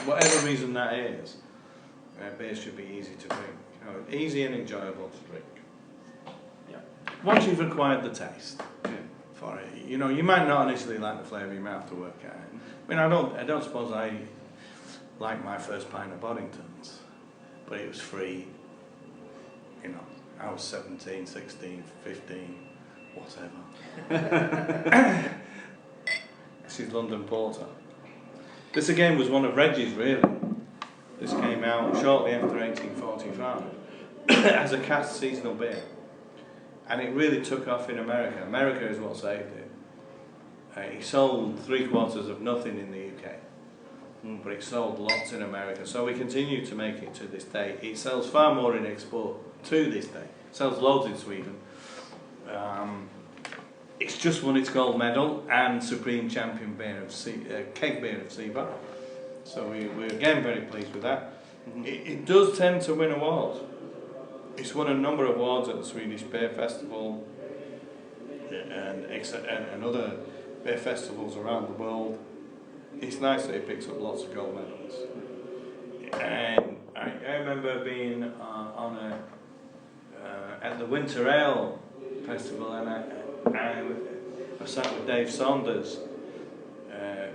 whatever reason that is, beer should be easy to drink. You know, easy and enjoyable to drink. Yeah. Once you've acquired the taste for it, you know, you might not initially like the flavour. You might have to work at it. I mean, I don't suppose I like my first pint of Boddingtons, but it was free. You know, I was 17, 16, 15, whatever. This is London Porter. This again was one of Reggie's, really. This came out shortly after 1845 as a cask seasonal beer. And it really took off in America. America is what saved it. It sold 3/4 of nothing in the UK, but it sold lots in America. So we continue to make it to this day. It sells far more in export to this day. It sells loads in Sweden. It's just won its gold medal and Supreme Champion beer of keg beer of Seabar. So we're again very pleased with that. It does tend to win awards. It's won a number of awards at the Swedish Beer Festival and other beer festivals around the world. It's nice that it picks up lots of gold medals. And I remember being at the Winter Ale Festival, and I sat with Dave Saunders,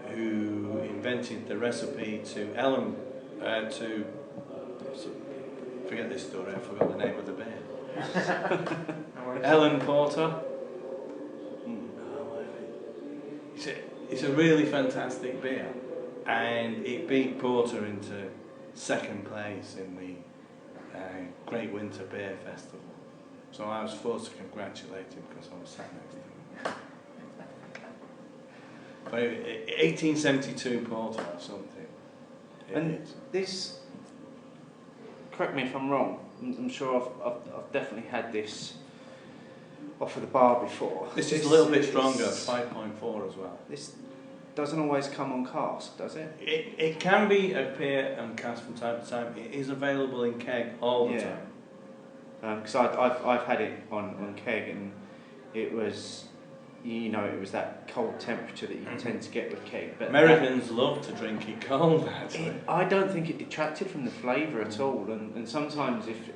who invented the recipe to forget this story, I forgot the name of the beer. Ellen Porter. It's a really fantastic beer, and it beat Porter into second place in the Great Winter Beer Festival. So I was forced to congratulate him because I was sat next to him. But 1872 Porter or something. And this, correct me if I'm wrong, I'm sure I've definitely had this off of the bar before. This is a little bit stronger, 5.4 as well. This doesn't always come on cask, does it? It can be appear and cask from time to time. It is available in keg all the time. Because I've had it on keg, and it was, it was that cold temperature that you tend to get with keg. But Americans love to drink it cold, actually. I don't think it detracted from the flavour at all, and sometimes if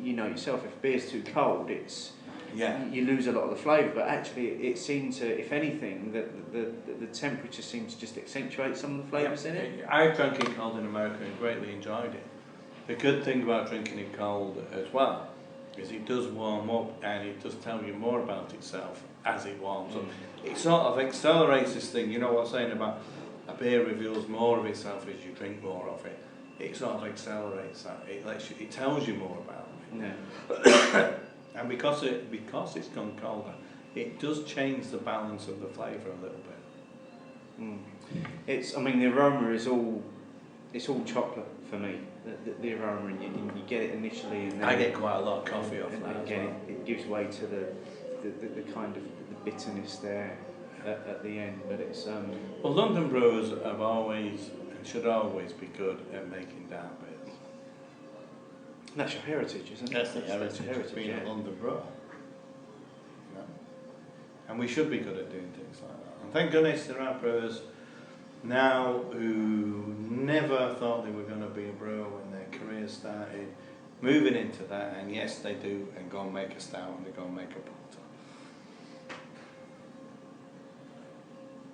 yourself, if beer's too cold, you lose a lot of the flavour. But actually, it seemed to, if anything, that the temperature seemed to just accentuate some of the flavours in it. I drank it cold in America and greatly enjoyed it. The good thing about drinking it cold as well is it does warm up, and it does tell you more about itself as it warms up. It sort of accelerates this thing. You know what I'm saying about a beer reveals more of itself as you drink more of it. It sort of accelerates that. It tells you more about it. Yeah. And because it's gone colder, it does change the balance of the flavour a little bit. The aroma is all chocolate for me. The aroma, and you get it initially, and then I get quite a lot of coffee off that. And again, it gives way to the kind of the bitterness there at the end. But it's well, London brewers have always and should always be good at making dark beers. That's your heritage, isn't it? That's the heritage of being a London brewer. And we should be good at doing things like that. And thank goodness there are brewers now who never thought they were going to be a brewer when their careers started, moving into that, and yes, they do, and go and make a stout, and they go and make a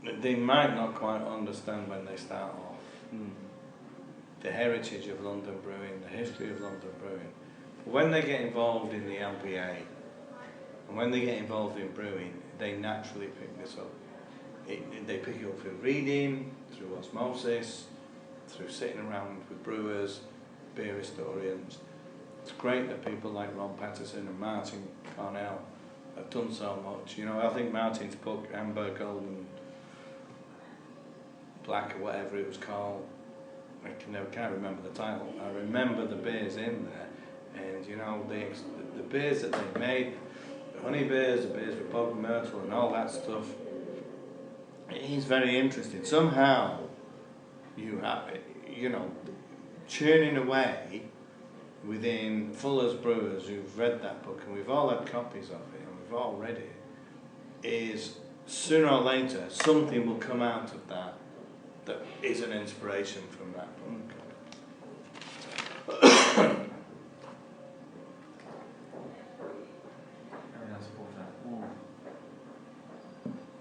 porter. They might not quite understand when they start off the heritage of London brewing, the history of London brewing. But when they get involved in the LPA, and when they get involved in brewing, they naturally pick this up. They pick it up through reading, through osmosis, through sitting around with brewers, beer historians. It's great that people like Ron Patterson and Martin Cornell have done so much. I think Martin's book, Amber, Golden, Black, or whatever it was called, I can't remember the title. I remember the beers in there, and the beers that they made, the honey beers, the beers with bog myrtle and all that stuff. It is very interesting. Somehow, you have, churning away within Fullers brewers who've read that book, and we've all had copies of it, and we've all read it, is sooner or later something will come out of that is an inspiration from that book.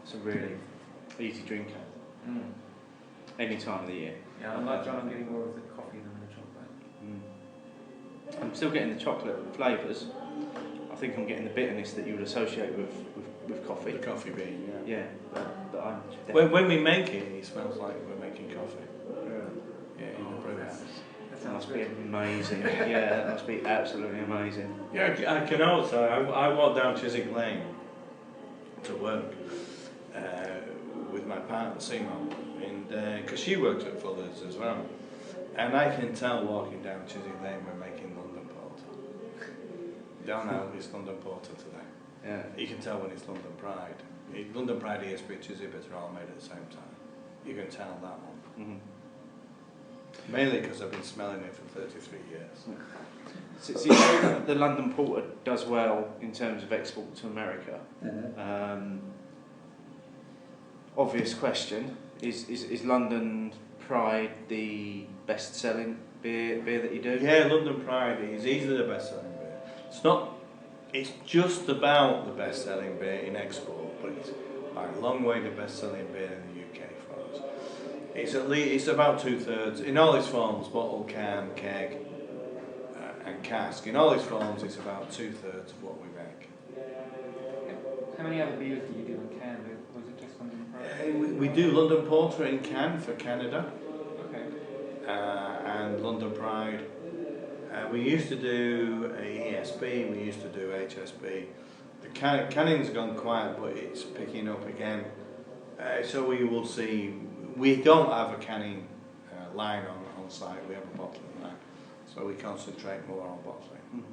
It's a really easy drinker. Any time of the year. Yeah, I'm getting more of the coffee than the chocolate. I'm still getting the chocolate flavours. think I'm getting the bitterness that you would associate with coffee. The coffee bean, yeah. Yeah, but I'm When we make it, it smells like we're making coffee. Yeah, in the brew house. that must be amazing. Yeah, that must be absolutely amazing. Yeah, I can also. I walk down Chiswick Lane to work with my partner Simon, and because she works at Fullers as well, and I can tell walking down Chiswick Lane we're making London Porter. Don't know it's London Porter today. Yeah. You can tell when it's London Pride. London Pride, ESB, Chiswick are all made at the same time. You can tell that one. Mm-hmm. Mainly because I've been smelling it for 33 years. So the London Porter does well in terms of export to America. Obvious question, is London Pride the best-selling beer that you do? Yeah, London Pride is easily the best-selling beer. It's just about the best-selling beer in export, but it's by a long way the best-selling beer in the UK for us. It's about 2/3 in all its forms: bottle, can, keg, and cask. In all its forms, it's about 2/3 of what we make. How many other beers do you do in can? Was it just London Pride? We do London Porter in can for Canada, Okay. and London Pride. We used to do a ESB, we used to do HSB. The canning's gone quiet, but it's picking up again. So we will see. We don't have a canning line on site, we have a bottling line. So we concentrate more on bottling.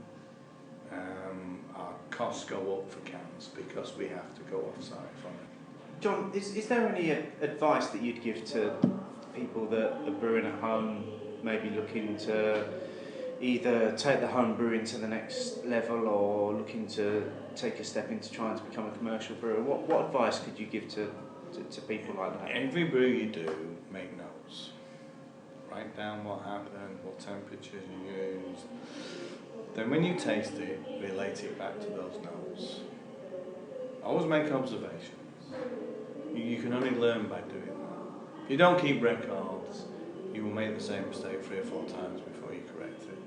Our costs go up for cans because we have to go off site from it. John, is there any advice that you'd give to people that are brewing at home, maybe looking to either take the home brewing to the next level or looking to take a step into trying to become a commercial brewer? What advice could you give to people like that? Every brew you do, make notes. Write down what happened, what temperatures you used. Then when you taste it, relate it back to those notes. Always make observations. You can only learn by doing that. If you don't keep records, you will make the same mistake 3 or 4 times before you correct it.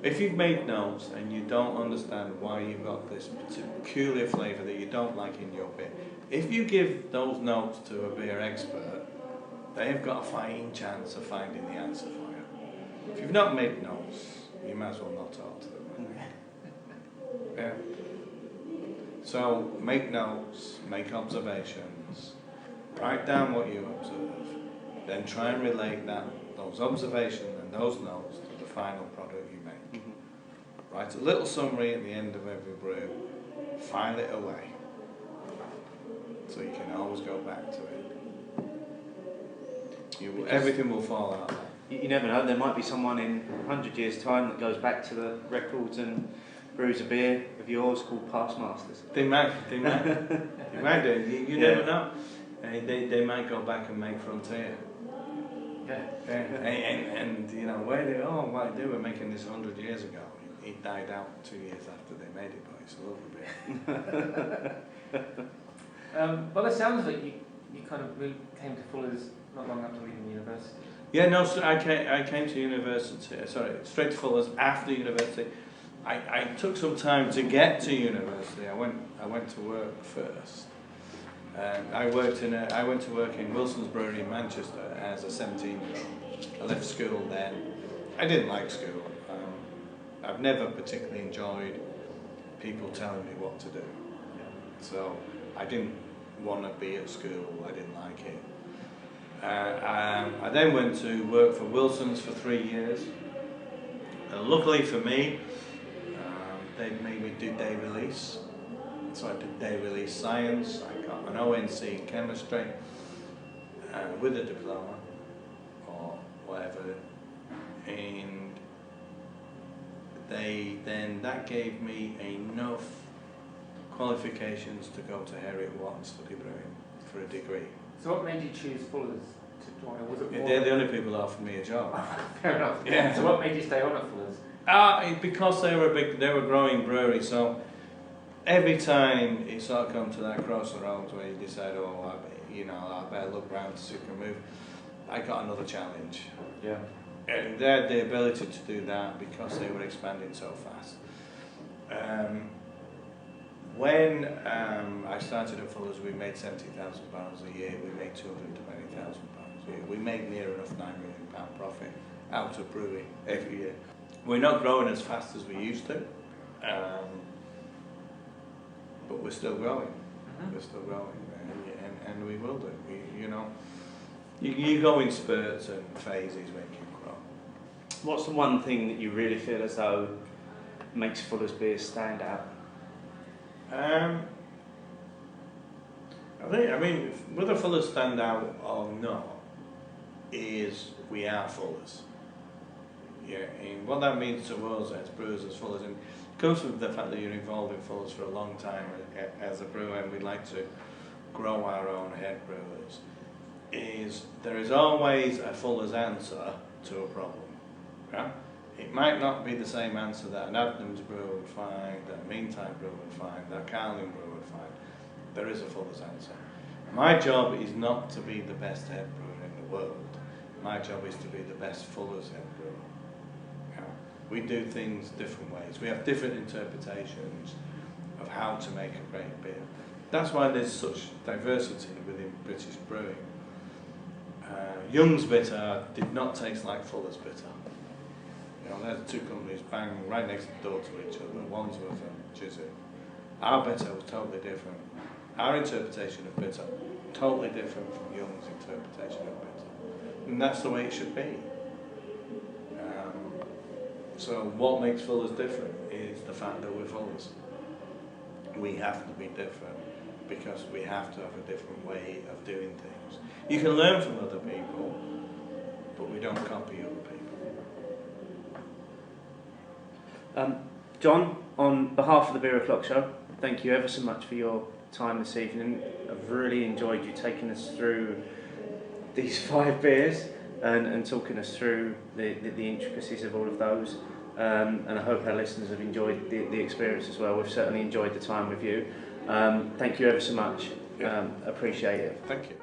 If you've made notes and you don't understand why you've got this peculiar flavour that you don't like in your beer, if you give those notes to a beer expert, they have got a fighting chance of finding the answer for you. If you've not made notes, you might as well not talk to them. Yeah. So make notes, make observations, write down what you observe, then try and relate those observations and those notes to the final product you make. Write a little summary at the end of every brew, file it away, so you can always go back to it. Everything will fall out. You never know, there might be someone in 100 years' time that goes back to the records and brews a beer of yours called Past Masters. They might do. You never know. They might go back and make Frontier. Yeah. And you know, what they were making this 100 years ago. It died out 2 years after they made it, but it's a lovely beer. By the sounds of it, you kind of came to Fullers not long after leaving university. Yeah, no, so I came to university, straight to Fullers after university. I took some time to get to university. I went to work first. I went to work in Wilson's Brewery in Manchester as a 17-year-old. I left school then. I didn't like school. I've never particularly enjoyed people telling me what to do. So I didn't want to be at school. I didn't like it. I then went to work for Wilson's for 3 years. Luckily for me, they made me do day release. So I did day release science. I got an ONC in chemistry with a diploma or whatever. And that gave me enough qualifications to go to Heriot Watt and study brewing for a degree. So what made you choose Fullers to join? Or was it more They're the only people that offered me a job. Fair enough. Yeah. So what made you stay on at Fullers? Because they were a growing brewery. So every time you sort of come to that crossroads where you decide, I better look round to see if I can move, I got another challenge. Yeah. And they had the ability to do that because they were expanding so fast. When I started at Fullers, we made £70,000 a year. We made £220,000 a year. We made near enough £9 million profit out of brewing every year. We're not growing as fast as we used to, but we're still growing. We're still growing, and we will do. You go in spurts and phases when you grow. What's the one thing that you really feel as though makes Fuller's beer stand out? I mean, whether Fullers stand out or not, is we are Fullers. Yeah, and what that means to us as brewers, as Fullers, and it comes from the fact that you're involved in Fullers for a long time as a brewer, and we'd like to grow our own head brewers, is there is always a Fuller's answer to a problem. Yeah? It might not be the same answer that an Adnams brewer would find, that a Meantime brewer would find, that a Keeling brewer would find. There is a Fuller's answer. My job is not to be the best head brewer in the world. My job is to be the best Fuller's head brewer. Yeah? We do things different ways. We have different interpretations of how to make a great beer. That's why there's such diversity within British brewing. Young's bitter did not taste like Fuller's bitter. There's two companies bang right next door to each other. One's with Chiswick. Our bitter was totally different. Our interpretation of bitter totally different from Young's interpretation of bitter, and that's the way it should be. So what makes Fullers different is the fact that we're Fullers. We have to be different because we have to have a different way of doing things. You can learn from other people, but we don't copy other people. John, on behalf of the Beer O'Clock Show, thank you ever so much for your time this evening. I've really enjoyed you taking us through these 5 beers and talking us through the intricacies of all of those. And I hope our listeners have enjoyed the experience as well. We've certainly enjoyed the time with you. Thank you ever so much. Appreciate it. Thank you.